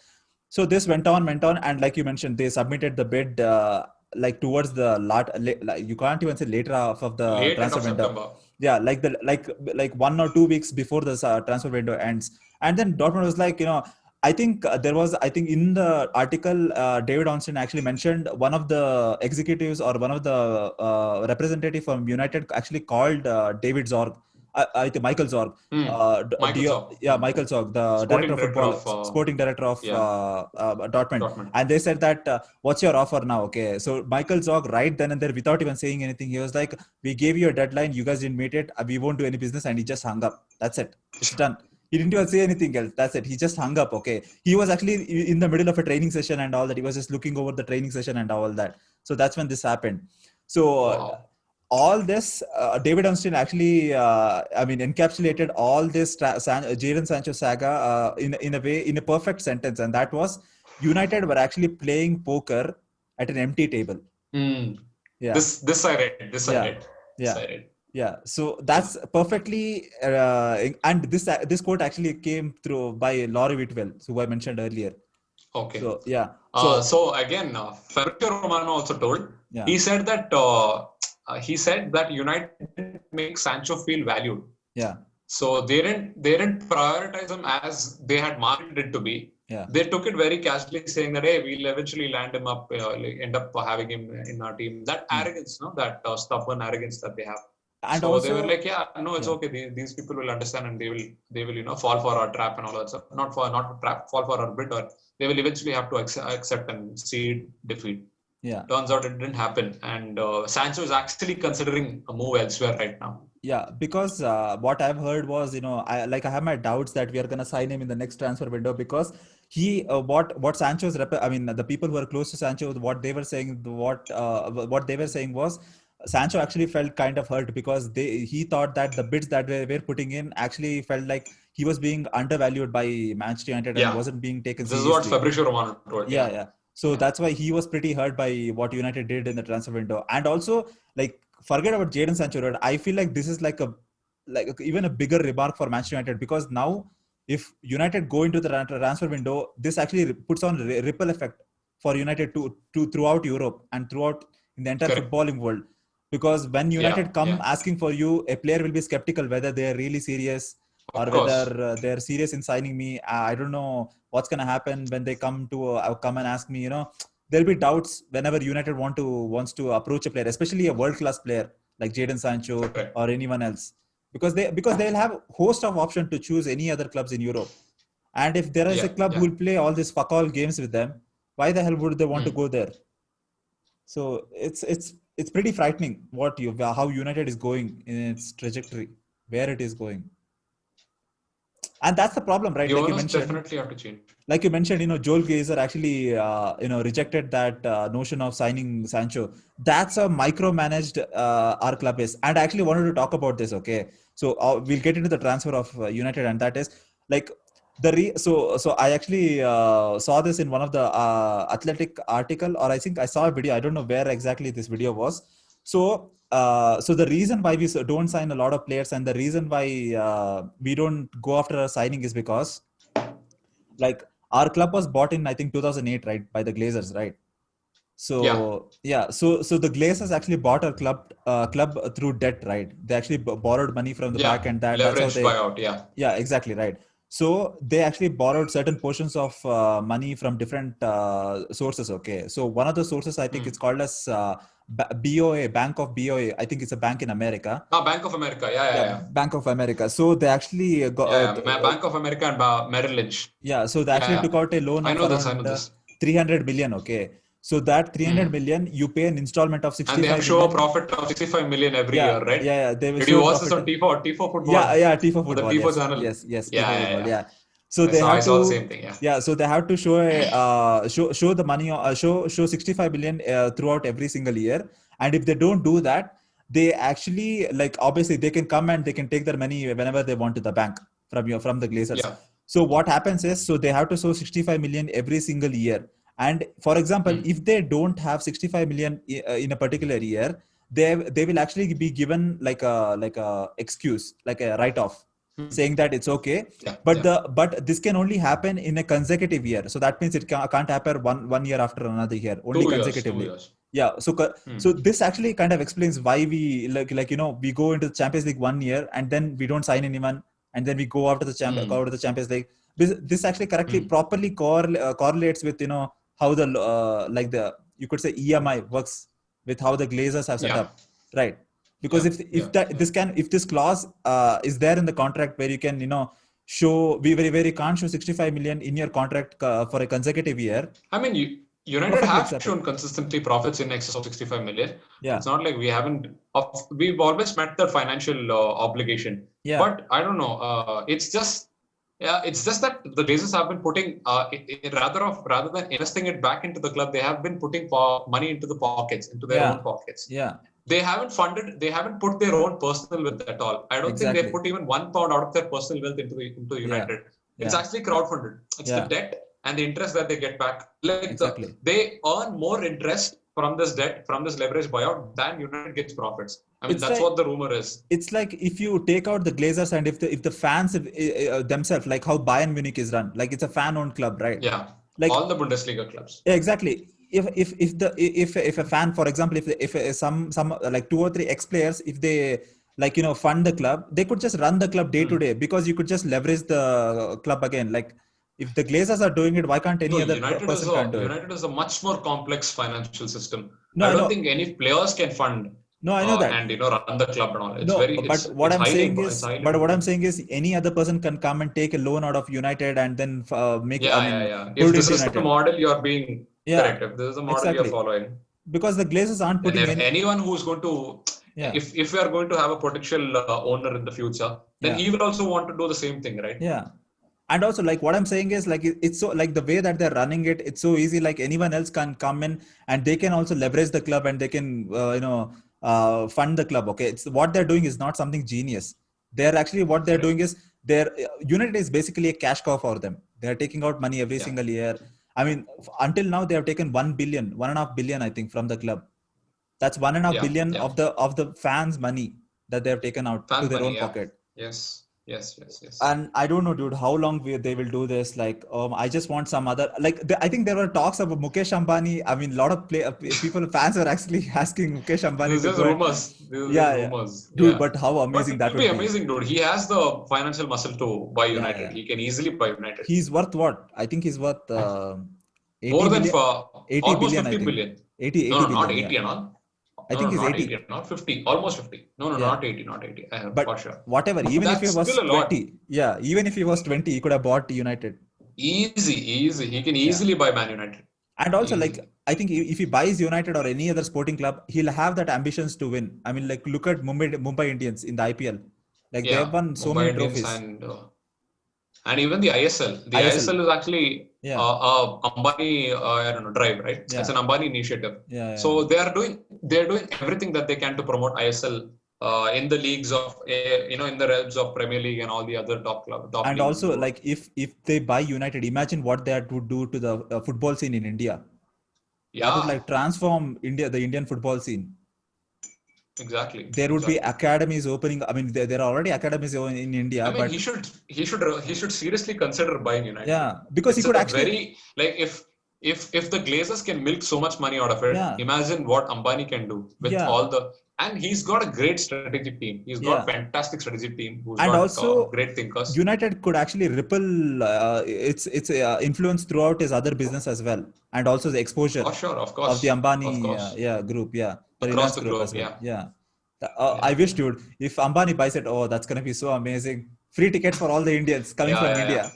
So this went on, and like you mentioned, they submitted the bid towards the you can't even say later half of the transfer window. Yeah, like 1 or 2 weeks before the transfer window ends. And then Dortmund was like, I think in the article, David Ornstein actually mentioned one of the executives or one of the representative from United actually called David Zorg. I think Michael Zorg. Zorg. Yeah, Michael Zorg, the director of football, sporting director of Dortmund. And they said that, what's your offer now? Okay. So Michael Zorg, right then and there, without even saying anything, he was like, we gave you a deadline. You guys didn't meet it. We won't do any business. And he just hung up. That's it. It's done. He didn't even say anything else. That's it. He just hung up. Okay. He was actually in the middle of a training session and all that. He was just looking over the training session and all that. So that's when this happened. So all this, David Ornstein actually, encapsulated all this Jadon Sancho saga in a perfect sentence. And that was, United were actually playing poker at an empty table. Yeah. This I read. Yeah, so that's perfectly, and this quote actually came through by Laurie Whitwell, who I mentioned earlier. Okay. So yeah. So again, Fabrizio Romano also told. Yeah. He said that United didn't make Sancho feel valued. Yeah. So they didn't prioritize him as they had marketed it to be. Yeah. They took it very casually, saying that, hey, we'll eventually land him up, end up having him in our team. That arrogance, that stubborn arrogance that they have. And so also, they were like, it's okay. These people will understand and they will fall for our trap and all that stuff. Not for trap, fall for our bid, or they will eventually have to accept and see defeat. Yeah. Turns out it didn't happen, and Sancho is actually considering a move elsewhere right now. Yeah, because what I've heard was, I have my doubts that we are gonna sign him in the next transfer window, because he what Sancho's the people who are close to Sancho, what they were saying was, Sancho actually felt kind of hurt because he thought that the bids that they were putting in actually felt like he was being undervalued by Manchester United and wasn't being taken seriously. This is what Fabrizio Romano told. Yeah. So that's why he was pretty hurt by what United did in the transfer window. And also, forget about Jadon Sancho. I feel like this is even a bigger remark for Manchester United, because now if United go into the transfer window, this actually puts on ripple effect for United to throughout Europe and throughout in the entire footballing world. Because when United come asking for you, a player will be skeptical whether they are really serious or whether they're serious in signing me. I don't know what's going to happen when they come and ask me. There'll be doubts whenever United wants to approach a player, especially a world-class player like Jadon Sancho or anyone else, because they'll have a host of options to choose any other clubs in Europe. And if there is a club who will play all these fuck all games with them, why the hell would they want to go there? So it's pretty frightening how United is going in its trajectory, where it is going. And that's the problem, right? Like you mentioned, definitely have to change. Like you mentioned, Joel Glazer actually, rejected that notion of signing Sancho. That's a micromanaged our club is. And I actually wanted to talk about this. Okay, so we'll get into the transfer of United, and that is so I actually saw this in one of the Athletic article, or I think I saw a video. I don't know where exactly this video was. So the reason why we don't sign a lot of players, and the reason why we don't go after a signing, is because our club was bought in, I think, 2008, right, by the Glazers, right? So so the Glazers actually bought our club through debt, right? They actually borrowed money from the back, and that's how they buyout. Yeah, exactly, right. So they actually borrowed certain portions of money from different sources. Okay, so one of the sources, I think it's called as BOA, Bank of BOA. I think it's a bank in America. Bank of America. Yeah. Bank of America. So they actually got Bank of America and Merrill Lynch. Yeah, so they actually took out a loan of around 300 million. Okay. So that 300 million, you pay an installment of 65 million. And they show a profit of 65 million every year, right? Yeah. They will. Did you watch this on T4 Football? Yeah, T4 Football. The T4 channel. Yes. Yeah. So they I have saw the to, same thing. Yeah. so they have to show the money, show 65 million throughout every single year. And if they don't do that, they actually, like, obviously they can come and they can take their money whenever they want to the bank from the Glazers. Yeah. So what happens is, so they have to show 65 million every single year. And for example, if they don't have 65 million in a particular year, they will actually be given like a excuse, like a write-off, saying that it's okay. But this can only happen in a consecutive year. So that means it can't happen one year after another year, only consecutively. 2 years. Yeah. So this actually kind of explains why we we go into the Champions League 1 year and then we don't sign anyone, and then we go out to the Champions League. This actually properly correlates with how the you could say EMI works with how the Glazers have set up, right? Because if this clause is there in the contract where you can show where you can't show 65 million in your contract for a consecutive year. I mean, United have shown consistently profits in excess of 65 million. Yeah. It's not like we haven't. We've always met the financial obligation. Yeah. But I don't know. It's just that the Glazers have been putting rather than investing it back into the club, they have been putting money into the pockets, into their own pockets. Yeah. They haven't put their own personal wealth at all. I don't think they put even £1 out of their personal wealth into United. It's actually crowdfunded. It's the debt and the interest that they get back. They earn more interest from this debt, from this leverage buyout, than United gets profits. I mean, that's what the rumor is. It's like if you take out the Glazers and if the fans themselves, like how Bayern Munich is run, like it's a fan-owned club, right? Yeah. Like all the Bundesliga clubs. Yeah, exactly. If a fan, for example, if some like 2 or 3 ex-players, if they fund the club, they could just run the club day to day, because you could just leverage the club again. Like if the Glazers are doing it, why can't any other person can do it? United is a much more complex financial system. I don't think any players can fund. No, I know that. And run the club and all. What I'm saying is any other person can come and take a loan out of United and then make. If this is the model you're being correct, if this is the model you're following. Because the Glazers aren't putting anyone who's going to, if we are going to have a potential owner in the future, then he will also want to do the same thing, right? Yeah. And also, like, what I'm saying is, like, it's so, like, the way that they're running it, it's so easy. Like, anyone else can come in and they can also leverage the club and they can, fund the club. Okay. It's what they're doing is not something genius. They're actually, what they're doing is United is basically a cash cow for them. They're taking out money every single year. I mean, until now, they have taken 1.5 billion, I think, from the club. That's 1.5 billion of the fans' money that they have taken out to their own pocket. Yes. And I don't know, dude, how long they will do this. Like, I just want some other, like, I think there were talks about Mukesh Ambani. I mean, a lot of fans were actually asking Mukesh Ambani. This is rumors. Rumors. Dude, but how amazing that would be. Amazing, dude. He has the financial muscle to buy United. He can easily buy United. He's worth what? I think he's worth 80 more than 80 almost billion, 50 billion. 80 no, billion, not 80 and all. I think he's 80. Not 50, almost 50. No, not 80, not 80. But for sure. Whatever, even if he was 20, even if he was 20, he could have bought United. Easy. He can easily buy Man United. And also, like, I think if he buys United or any other sporting club, he'll have that ambitions to win. I mean, like, look at Mumbai Indians in the IPL. Like, they have won so many trophies. And even the ISL. The ISL is actually Ambani, drive, right? Yeah. It's an Ambani initiative. So they're doing everything that they can to promote ISL in the leagues of, in the realms of Premier League and all the other top and also, like, if they buy United, imagine what that would do to the football scene in India. Yeah. That would, like, transform the Indian football scene. Exactly. There would be academies opening. I mean, there are already academies in India. I mean, but he should seriously consider buying United. Yeah, because he could actually if the Glazers can milk so much money out of it, imagine what Ambani can do with all the. And he's got a great strategic team. He's got a fantastic strategic team who's got also great thinkers. United could actually ripple its influence throughout his other business as well, and also the exposure of the Ambani group. Across the globe, I wish, dude, if Ambani buys it, that's gonna be so amazing. Free tickets for all the Indians coming from India.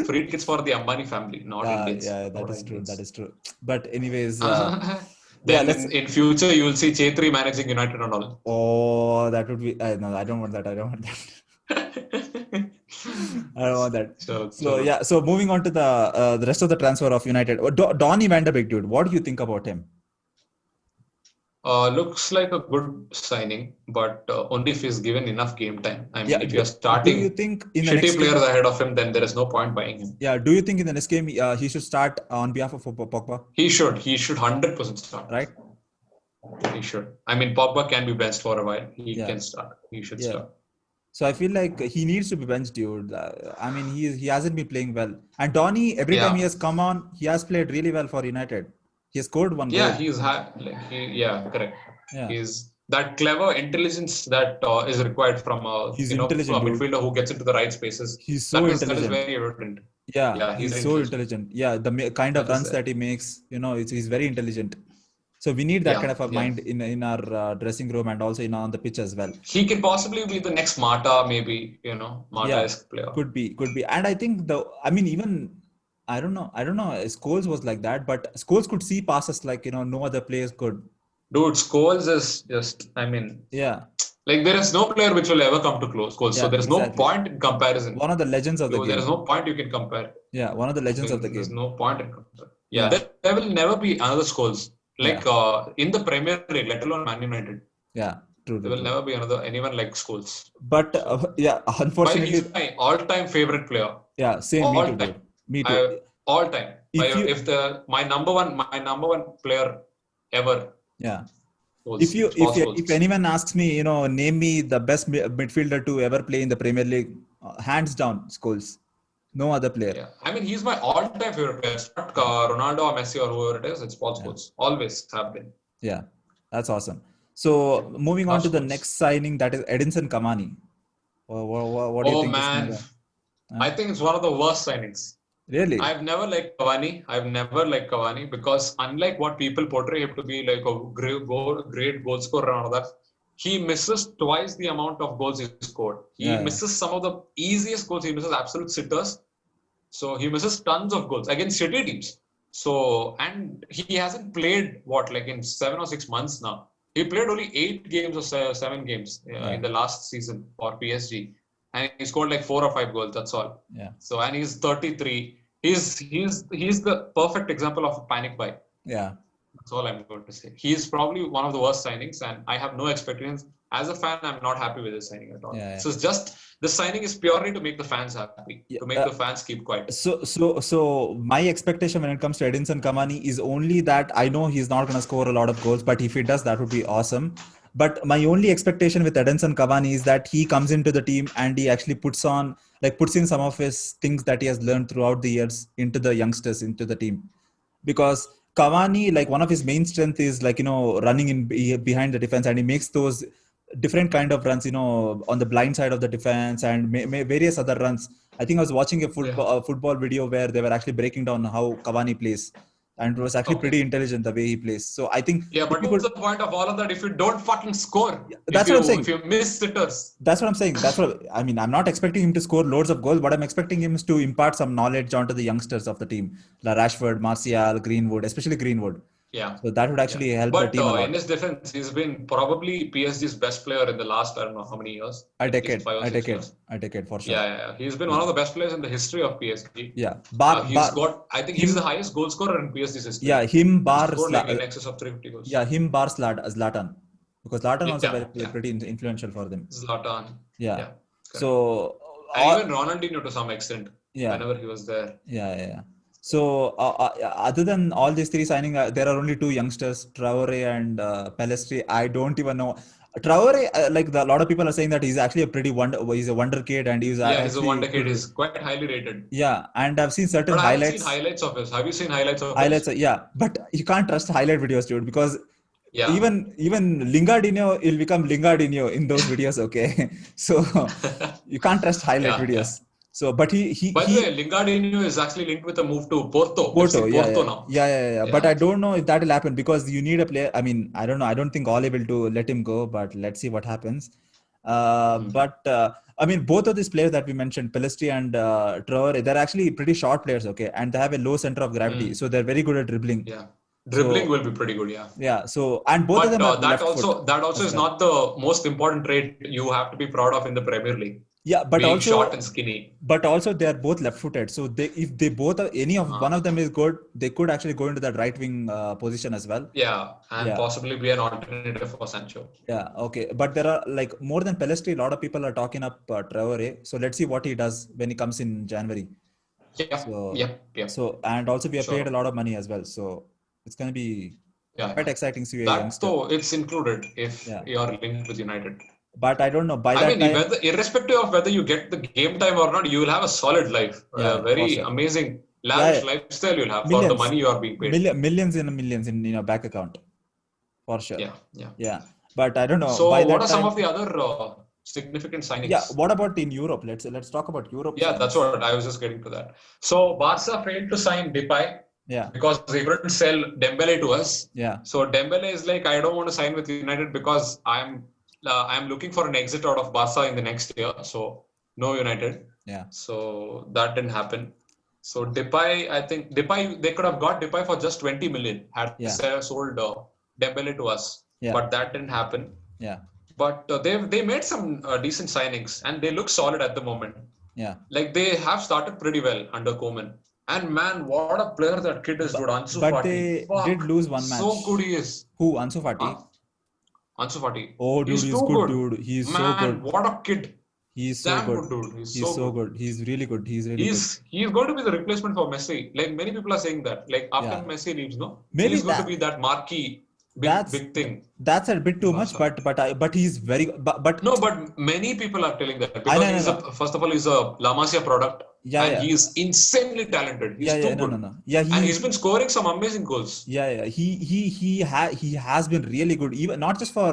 Free tickets for the Ambani family, not Indians. Yeah, that is true. But anyways, then in future you will see Chetri managing United and all. Oh, that would be. No, I don't want that. I don't want that. So Yeah. So moving on to the rest of the transfer of United. Donny van de Beek, dude. What do you think about him? Looks like a good signing, but only if he's given enough game time. I mean, Yeah. if you're Do starting you think in the shitty next game? players ahead of him, then there is no point buying him. Yeah. Do you think in the next game he should start on behalf of Pogba? He should 100% start. Right. He should. I mean, Pogba can be benched for a while. He can start. He should start. So I feel like he needs to be benched, dude. I mean, he hasn't been playing well. And Donny, every time he has come on, he has played really well for United. He has scored one goal. Yeah, correct. He's that clever intelligence that is required from a midfielder who gets into the right spaces. He's so intelligent. That is very evident. Yeah, he's so intelligent. Yeah, the kind of runs that he makes, he's very intelligent. So we need that kind of a mind in our dressing room and also on the pitch as well. He can possibly be the next Mata, maybe, Mata-esque player. Could be. And I think I don't know. Scholes was like that, but Scholes could see passes like, no other players could. Dude, Scholes is just, like there is no player which will ever come to Scholes. So there is no point in comparison. One of the legends of the game. There is no point you can compare. Yeah, one of the legends of the game. There's no point in comparison. Yeah, there will never be another Scholes. Like in the Premier League, let alone Man United. Yeah, true. There will never be anyone like Scholes. But unfortunately, he's my all-time favorite player. Yeah, same. Me too. All time. My number one player ever. Yeah. If anyone asks me, name me the best midfielder to ever play in the Premier League, hands down, Scholes. No other player. Yeah. I mean, he's my all-time favorite player. It's not Ronaldo or Messi or whoever it is. It's Paul Scholes. Always have been. Yeah. That's awesome. So, moving on to the next signing, that is Edinson Cavani. What do you think? Man. I think it's one of the worst signings. Really? I've never liked Cavani because unlike what people portray him to be like a great goal scorer and all that, he misses twice the amount of goals he scored. He misses some of the easiest goals. He misses absolute sitters. So he misses tons of goals against shitty teams. So, and he hasn't played in 7 or 6 months now. He played only 8 games or 7 games in the last season for PSG. And he scored 4 or 5 goals. That's all. Yeah. So, and he's 33. He's the perfect example of a panic buy. Yeah. That's all I'm going to say. He's probably one of the worst signings, and I have no expectations. As a fan, I'm not happy with this signing at all. Yeah. So it's just the signing is purely to make the fans happy, to make the fans keep quiet. So my expectation when it comes to Edinson Cavani is only that I know he's not going to score a lot of goals, but if he does, that would be awesome. But my only expectation with Edinson Cavani is that he comes into the team and he actually puts in some of his things that he has learned throughout the years into the youngsters, into the team. Because Cavani, one of his main strength is running in behind the defense, and he makes those different kind of runs, on the blind side of the defense and various other runs. I think I was watching a football video where they were actually breaking down how Cavani plays. And it was actually pretty intelligent the way he plays. So I think... Yeah, but what's the point of all of that if you don't fucking score? That's what I'm saying. If you miss sitters. That's what I'm saying. I'm not expecting him to score loads of goals, but I'm expecting him to impart some knowledge onto the youngsters of the team. Like Rashford, Martial, Greenwood, especially Greenwood. Yeah. So that would actually help the team a lot. But in his defense, he's been probably PSG's best player in the last, I don't know how many years. A decade for sure. Yeah. He's been one of the best players in the history of PSG. Yeah. I think he's the highest goal scorer in PSG's history. Yeah, him bar in excess of 350 goals. Yeah, him bar Zlatan. Because Zlatan also pretty influential for them. Zlatan. Yeah. So even Ronaldinho to some extent. Yeah. Whenever he was there. Yeah. So other than all these 3 signings, there are only 2 youngsters, Traore and Pellistri. I don't even know. Traore, a lot of people are saying that he's actually he's a wonder kid, and he's he's a wonder kid. He's quite highly rated. Yeah, and I've seen certain highlights. I've seen highlights of his. Have you seen highlights of his? Yeah, but you can't trust highlight videos, dude, because even Lingardinho will become Lingardinho in those videos. Okay, so you can't trust highlight videos. So, but he. By the way, Lingardinho is actually linked with a move to Porto. Now. Yeah. But I don't know if that will happen because you need a player. I mean, I don't know. I don't think Ole will let him go, but let's see what happens. But I mean, both of these players that we mentioned, Pellistri and Traore, they're actually pretty short players, okay, and they have a low center of gravity, so they're very good at dribbling. Yeah. Dribbling will be pretty good, yeah. Yeah. So, and both of them that also is not the most important trait you have to be proud of in the Premier League. Yeah, but being also short and skinny. But also they are both left-footed. So if they both are, one of them is good, they could actually go into that right wing position as well. Yeah, and Yeah. possibly be an alternative for Sancho. Yeah, okay. But there are like more than Pellistri, a lot of people are talking up Traore. So let's see what he does when he comes in January. Yep. So and also we have Sure. paid a lot of money as well. So it's going to be quite exciting to see a That youngster. though it's included if you are linked with United. But I don't know. By that time, irrespective of whether you get the game time or not, you will have a solid life. Yeah, a very for sure. amazing, lavish lifestyle you'll have for the money you are being paid. Millions in your bank account. For sure. Yeah. But I don't know. So by what that are time, some of the other significant signings? Yeah. What about in Europe? Let's talk about Europe. Yeah, that's what I was just getting to that. So Barca failed to sign Depay. Yeah. Because they couldn't sell Dembele to us. Yeah. So Dembele is like, I don't want to sign with United because I'm looking for an exit out of Barca in the next year. So no United. Yeah. So that didn't happen. So Depay, I think they could have got Depay for just 20 million had they sold Dembele to us. Yeah. But that didn't happen. Yeah. But they made some decent signings and they look solid at the moment. Yeah. Like they have started pretty well under Koeman. And man, what a player that kid is, dude. Ansu Fati. But they did lose one match. So good he is. Who? Ansu Fati? Ansu Fati. Oh, dude, he's good, dude. He's so good. Man, what a kid. He's so good. Dude. He's so good. He's really good. He's going to be the replacement for Messi. Like many people are saying that. Like after Messi leaves, no? Maybe he's going to be that marquee big thing. That's a bit too much, but he's very but no, but many people are telling that because first of all he's a La Masia product. And he's insanely talented. He's too good. And he's been scoring some amazing goals. Yeah. He has been really good, even not just for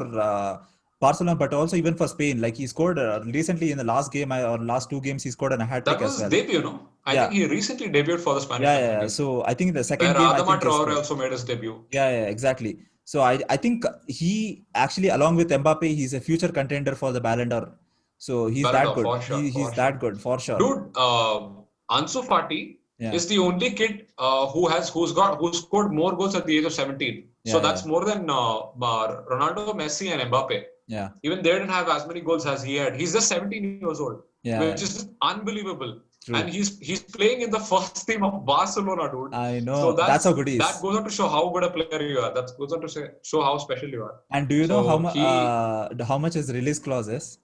Barcelona, but also even for Spain. Like he scored recently in the last game or last two games, he scored a hat trick as well. That was his debut, no? I think he recently debuted for the Spanish. Yeah. So I think the second game, Adama Traore also made his debut. Yeah, exactly. So I think he actually, along with Mbappe, he's a future contender for the Ballon d'Or. So he's that good. He's that good for sure. Dude, Ansu Fati is the only kid who scored more goals at the age of 17. So that's more than Ronaldo, Messi, and Mbappe. Yeah. Even they didn't have as many goals as he had. He's just 17 years old. Yeah. Which is unbelievable. True. And he's playing in the first team of Barcelona, dude. I know. So that's how good he is. That goes on to show how good a player you are. That goes on to show how special you are. And do you know how much his release clause is?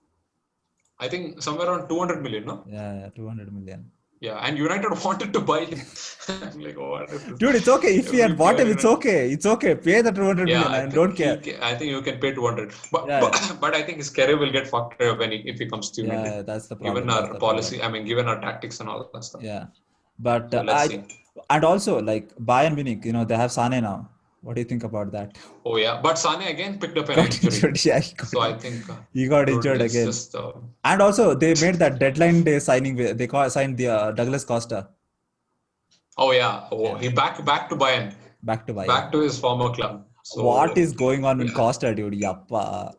I think somewhere around 200 million, no? Yeah, 200 million. Yeah, and United wanted to buy him. I'm like, oh, what is this? Dude, it's okay. If he had bought him, it's okay. It's okay. Pay the 200 million. I don't care. I think you can pay 200. But I think his career will get fucked up if he comes to United. Yeah, that's the problem. Given our policy, given our tactics and all that stuff. Yeah. But see. And also, like Bayern Munich, they have Sané now. What do you think about that? Oh yeah, but Sané again picked up an injury. So I think he got injured again. And also, they made that deadline day signing. They signed the Douglas Costa. Oh yeah, he back to Bayern. Back to Bayern. Back to his former club. So, what is going on with Costa, dude? Yappa.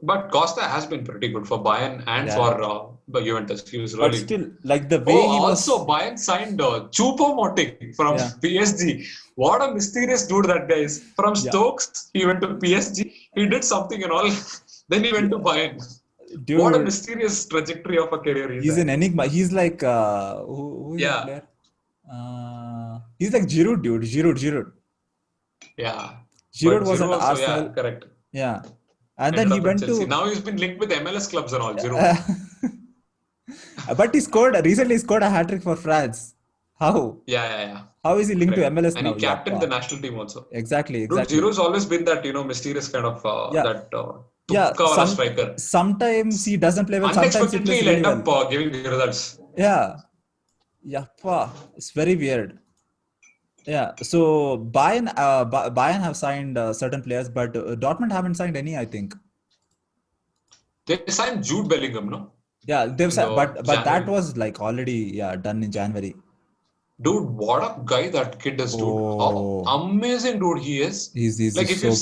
But Costa has been pretty good for Bayern and for Juventus. He was really. But still, like the way he was. Also, Bayern signed Choupo-Moting from PSG. What a mysterious dude that guy is. From Stokes, he went to PSG. He did something and all. Then he went to Bayern. Dude, what a mysterious trajectory of a career. He's an enigma. He's like who is that player? He's like Giroud, dude. Giroud. Yeah. Giroud was an Arsenal. Yeah, correct. Yeah. And then he went to. Now he's been linked with MLS clubs and all. Giroud. But he recently scored a hat trick for France. How? Yeah. How is he linked to MLS and now? And he captained the national team also. Exactly. Dude, Giroud's always been that, mysterious kind of striker. Sometimes he doesn't play well. Sometimes he plays he'll end really up giving results. Yeah. It's very weird. Yeah. So Bayern have signed certain players, but Dortmund haven't signed any, I think. They signed Jude Bellingham, no? Yeah, they've signed, but that was like already done in January. Dude, what a guy that kid is, dude. Oh, amazing dude he is. He's like if you've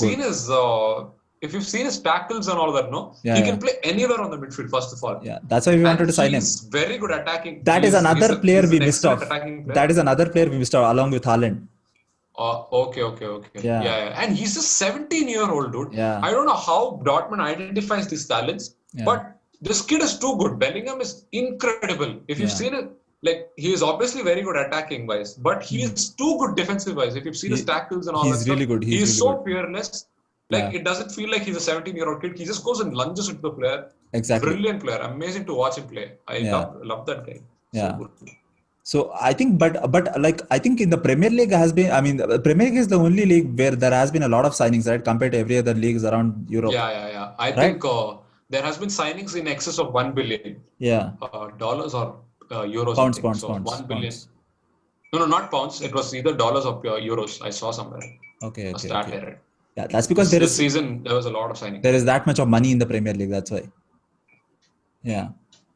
seen his tackles and all that, no? He can play anywhere on the midfield, first of all. Yeah, that's why we wanted to sign him. He's very good attacking. That is another player we missed off. That is another player we missed off along with Haaland. Okay. Yeah. And he's a 17-year-old dude. Yeah. I don't know how Dortmund identifies these talents, but this kid is too good. Bellingham is incredible. If you've seen it, like he is obviously very good attacking wise, but he is too good defensive wise. If you've seen his tackles and all that really stuff, good. He is really so good. fearless. Like it doesn't feel like he's a 17-year-old kid. He just goes and lunges into the player. Exactly. Brilliant player. Amazing to watch him play. I love that guy. Yeah. So good. So I think, but like I think in the Premier League has been. I mean, the Premier League is the only league where there has been a lot of signings, right, compared to every other leagues around Europe. Yeah. I think there has been signings in excess of $1 billion. Yeah. Dollars or euros. Pounds. 1 billion. No, not pounds. It was either dollars or euros. I saw somewhere. Okay. Start I read. Yeah, that's because this season there was a lot of signings. There is that much of money in the Premier League. That's why. Yeah.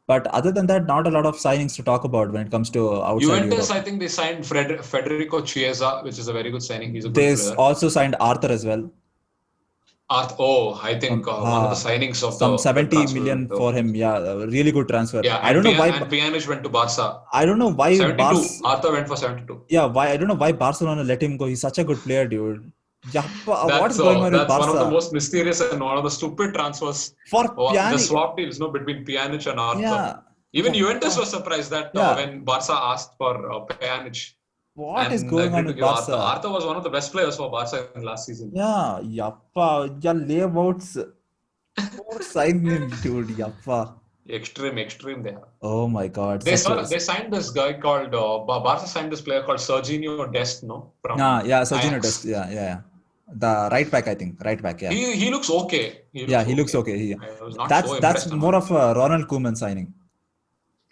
But other than that, not a lot of signings to talk about when it comes to outside Juventus, Europe. I think they signed Federico Chiesa, which is a very good signing. He's a good player. They also signed Arthur as well. I think one of the signings of some 70 million for him. Yeah, a really good transfer. Yeah, I don't know why. And Pjanic went to Barca. I don't know why. 72. Arthur went for 72. Yeah, why? I don't know why Barcelona let him go. He's such a good player, dude. What's going on with Barca? That's one of the most mysterious and one of the stupid transfers. For Pjanic. The swap deals, between Pjanic and Arthur. Yeah. Even Juventus was surprised that when Barca asked for Pjanic. What is going on with Barca? Arthur was one of the best players for Barca in last season. Yeah, layouts. Sign him, dude. Yappa. Extreme they have. Oh my God. They signed this guy called Barca signed this player called Serginho Dest, no? Serginho Dest. Yeah. The right back, I think. Right back, yeah. He looks okay. He looks okay. That's more of a Ronald Koeman signing.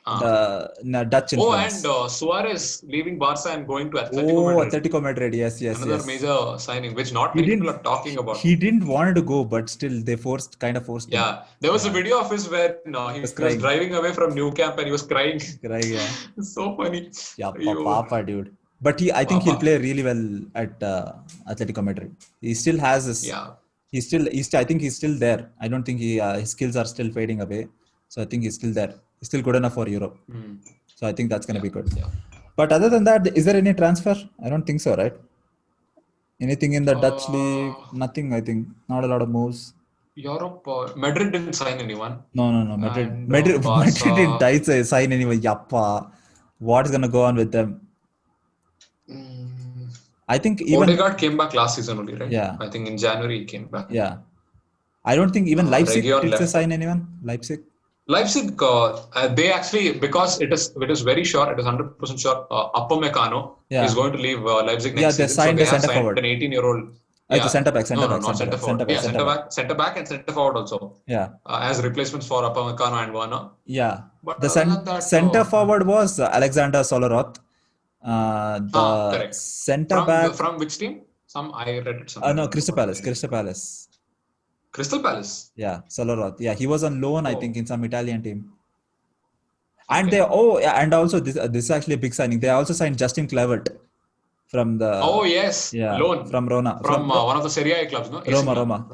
The Dutch influence. And Suarez leaving Barca and going to Atletico Madrid. Atletico Madrid, yes. Another major signing, which not many people are talking about. He didn't want to go, but still they kind of forced him. Yeah, there was a video of his where he was driving away from Nou Camp and he was crying. Yeah. It's so funny. Yeah, Papa, dude. But I think he'll play really well at Atletico Madrid. He still has this. Yeah. I think he's still there. I don't think his skills are still fading away. So I think he's still there. He's still good enough for Europe. So I think that's going to be good. Yeah. But other than that, is there any transfer? I don't think so, right? Anything in the Dutch league? Nothing, I think. Not a lot of moves. Europe, Madrid didn't sign anyone. No. Madrid didn't sign anyone. Yappa. What is going to go on with them? I think even Odegaard came back last season only, right? Yeah. I think in January he came back. Yeah. I don't think even Leipzig did sign anyone. Leipzig, they actually, because it is very sure, it is 100% sure, Upamecano is going to leave Leipzig next season. Signed so they center forward. An 18-year-old. It's a centre back. Centre back and centre forward also. Yeah. As replacements for Upamecano and Werner. Yeah. But the centre forward was Alexander Solerot. Correct. Centre back from which team? I read it somewhere. No, Crystal Palace. Crystal Palace. Yeah, Solerot. Yeah, he was on loan, I think, in some Italian team. And and also this is actually a big signing. They also signed Justin Kluivert from the. Oh yes, loan from Roma. From one of the Serie A clubs, no? Roma,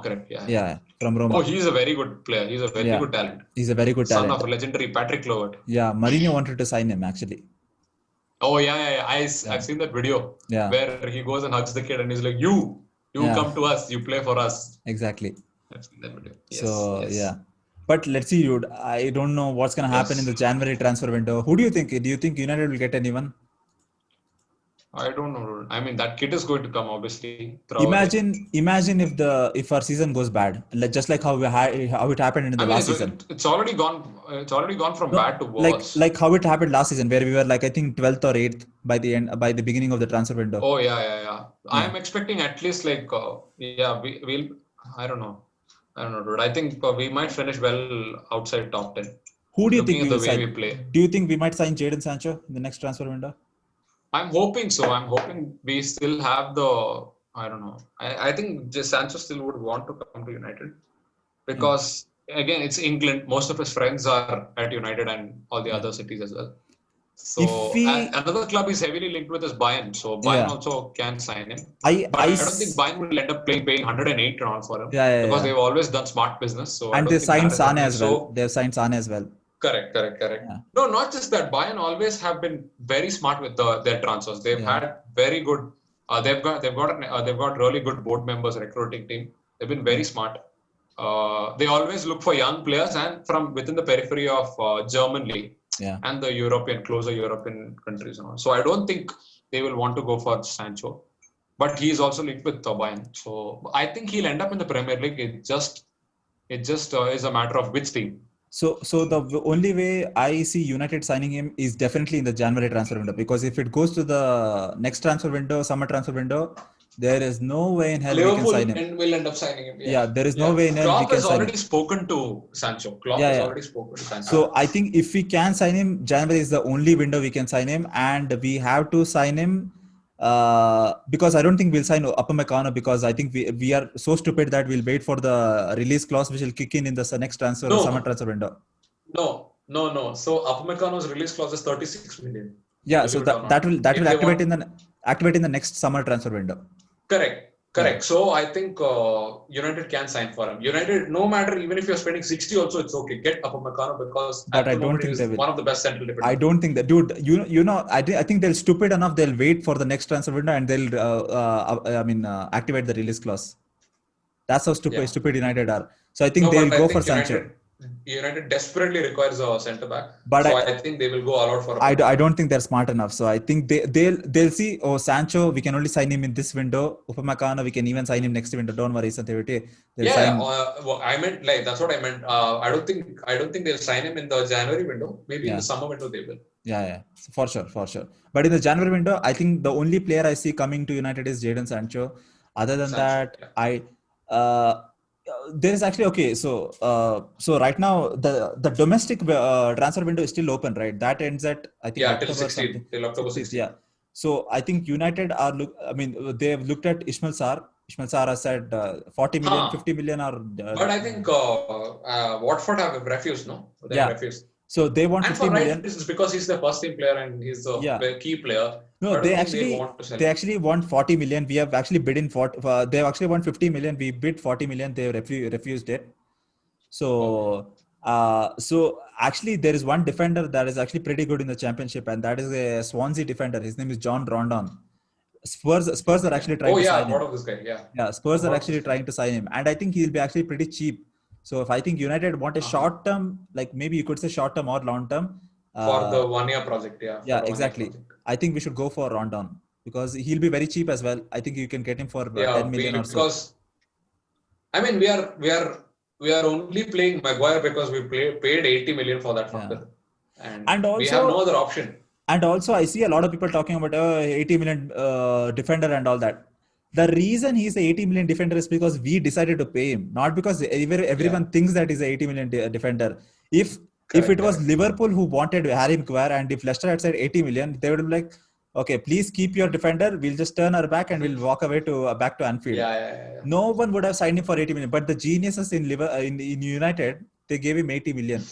correct. Yeah. Yeah, from Roma. Oh, he's a very good player. He's a very good talent. He's a very good talent. Son of legendary Patrick Kluivert. Yeah, Mourinho wanted to sign him actually. Oh yeah. I've seen that video. Yeah. Where he goes and hugs the kid and he's like, You come to us, you play for us. Exactly. I've seen that video. Yes. Yeah. But let's see, dude. I don't know what's going to happen in the January transfer window. Who do you think? Do you think United will get anyone? I don't know, dude. I mean, that kid is going to come, obviously. Imagine if our season goes bad, just like how it happened in the last season. It's already gone. It's already gone from bad to worse. Like how it happened last season, where we were like I think 12th or 8th by the beginning of the transfer window. Oh yeah. I'm expecting at least like we'll. I don't know, dude. I think we might finish well outside top 10. Who do you think we will sign? Do you think we might sign Jadon Sancho in the next transfer window? I'm hoping so. I'm hoping we still have I don't know. I think Sancho still would want to come to United because again, it's England. Most of his friends are at United and all the other cities as well. So another club is heavily linked with is Bayern. So Bayern also can sign him. I don't think Bayern will end up paying 108 around for him. Because they've always done smart business. So and they signed Sane as well. They've signed Sane as well. Correct. Yeah. No, not just that. Bayern always have been very smart with their transfers. They've had very good. They've got really good board members, recruiting team. They've been very smart. they always look for young players and from within the periphery of Germany and the closer European countries and all. So I don't think they will want to go for Sancho, but he is also linked with Bayern. So I think he'll end up in the Premier League. It just is a matter of which team. So the only way I see United signing him is definitely in the January transfer window, because if it goes to the next transfer window, summer transfer window, there is no way in hell we can sign him. Liverpool will end up signing him. Yeah, there is no way in hell we can sign him. Klopp has already spoken to Sancho. Klopp has already spoken to Sancho. So I think if we can sign him, January is the only window we can sign him, and we have to sign him because I don't think we'll sign Upamecano, because I think we are so stupid that we'll wait for the release clause which will kick in the next transfer summer transfer window. No. So Upamecano's release clause is 36 million. Yeah, so that will activate in the next summer transfer window. Correct. Yeah. So I think United can sign for him. United, no matter, even if you're spending 60 also, it's okay. Get Upamecano, because but I don't think they will. One of the best central defenders. I don't think that, dude. I think they're stupid enough. They'll wait for the next transfer window and they'll activate the release clause. That's how stupid United are. So I think they'll go for Sancho. United desperately requires a centre back, but I think they will go all out for. I don't think they're smart enough. So I think they'll see. Oh, Sancho, we can only sign him in this window. Upamecano, we can even sign him next window. Don't worry, Santivity. I meant that's what I meant. I don't think they'll sign him in the January window. Maybe in the summer window they will. Yeah, for sure. But in the January window, I think the only player I see coming to United is Jadon Sancho. Other than there is actually so right now the domestic transfer window is still open, right? That ends at I think October 16th, till October 16th. Yeah. So I think United are they've looked at Ismail Sarr. Ismail Sarr has said 40 million, 50 million are. But I think Watford have refused. No, they have refused. So they want 50 million. This is because he's the first team player and he's the key player. No, they actually want 40 million. We have actually bid in 40. They have actually want 50 million. We bid 40 million. They refused it. So, so actually there is one defender that is actually pretty good in the championship, and that is a Swansea defender. His name is John Rondon. Spurs are actually trying to sign him. Of this guy. Yeah, Spurs are actually trying to sign him, and I think he'll be actually pretty cheap. So if I think United want a short term, like maybe you could say short term or long term. For the 1 year project, Yeah, exactly. I think we should go for Rondon because he'll be very cheap as well. I think you can get him for 10 million or so. Because I mean, we are only playing Maguire because we paid 80 million for that fucker. And also, we have no other option. And also, I see a lot of people talking about 80 million defender and all that. The reason he's the 80 million defender is because we decided to pay him, not because everyone thinks that he's an 80 million defender. If it was Liverpool who wanted Harry Maguire, and if Leicester had said 80 million, they would be like, okay, please keep your defender. We'll just turn our back and we'll walk away back to Anfield. No one would have signed him for 80 million, but the geniuses in United, they gave him 80 million.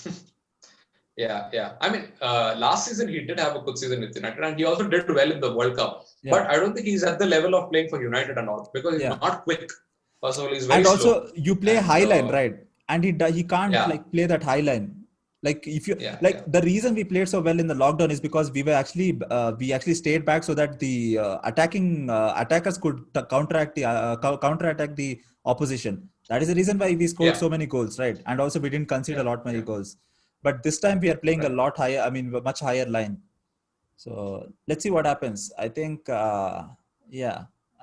Yeah. I mean, last season he did have a good season with United, and he also did well in the World Cup. Yeah. But I don't think he's at the level of playing for United and all, because he's not quick. First of all, he's very slow. And also, you play high line, right? And he can't play that high line. Like if you the reason we played so well in the lockdown is because we actually stayed back so that the attackers could counterattack the opposition. That is the reason why we scored so many goals, right? And also we didn't concede a lot many goals. But this time we are playing a lot higher. I mean, much higher line. So let's see what happens. I think, I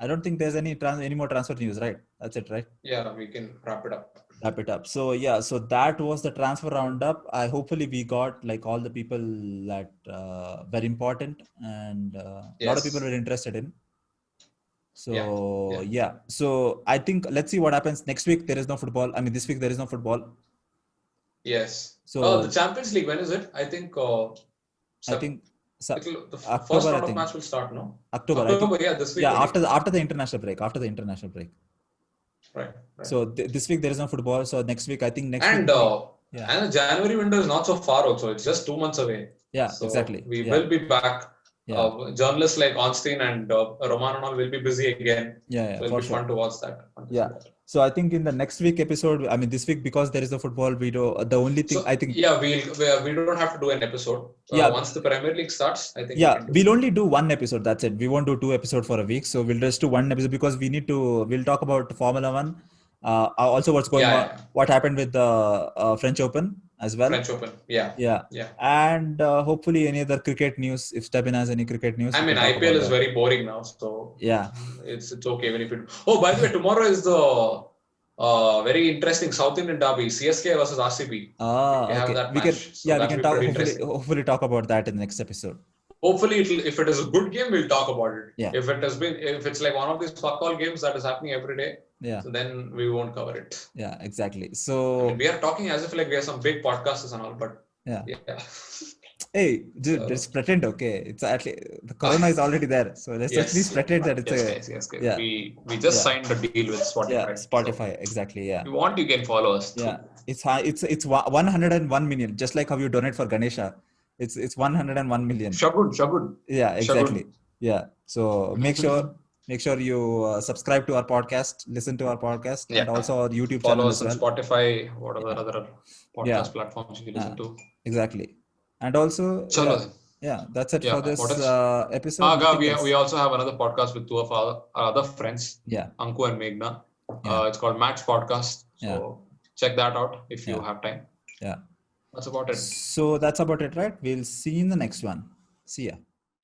don't think there's any more transfer news, right? That's it, right? Yeah, we can wrap it up. So so that was the transfer roundup. Hopefully we got like all the people that were important and a lot of people were interested in. So so I think let's see what happens next week. There is no football. I mean, this week there is no football. Yes. So the Champions League, when is it? I think. The first round of match will start, no? October, this week. Yeah, after the international break. Right. So this week there is no football. So next week, I think week. And the January window is not so far also. It's just 2 months away. Yeah, so exactly. We will be back. Journalists like Ornstein and Roman and all will be busy again. So it'll be fun to watch that. So I think in the next week episode, I mean this week, because there is a football video, the only thing I think. Yeah, we don't have to do an episode. Once the Premier League starts, I think. Yeah, we'll only do one episode. That's it. We won't do 2 episodes for a week. So we'll just do one episode because we'll talk about Formula 1. Also what's going on, what happened with the French Open as well. French Open, yeah. And hopefully any other cricket news, if Stephen has any cricket news. I mean, IPL is very boring now, so it's okay even if it. Oh, by the way, tomorrow is the very interesting South Indian derby, CSK versus RCB. Okay. We can talk. Hopefully talk about that in the next episode. Hopefully, if it is a good game, we'll talk about it. Yeah. If it's like one of these fuck all games that is happening every day, so then we won't cover it. Yeah, exactly. So I mean, we are talking as if like we are some big podcasters and all, but yeah. Hey, dude, let's pretend. Okay, it's actually the corona is already there, so let's at least pretend that it's yes. Yeah. We just signed a deal with Spotify. Yeah, Spotify, so exactly. Yeah. If you want, you can follow us. Yeah, it's 101 million, just like how you donate for Ganesha. It's 101 million. Shagun. Yeah, exactly. Shagun. Yeah. So make sure you subscribe to our podcast, listen to our podcast, and also our YouTube channel as well. Spotify, whatever other podcast platforms you listen to. Exactly. And also, that's it for this episode. We also have another podcast with two of our other friends, Anku and Meghna. It's called Match Podcast. So check that out if you have time. Yeah. That's about it. So that's about it, right? We'll see you in the next one. See ya.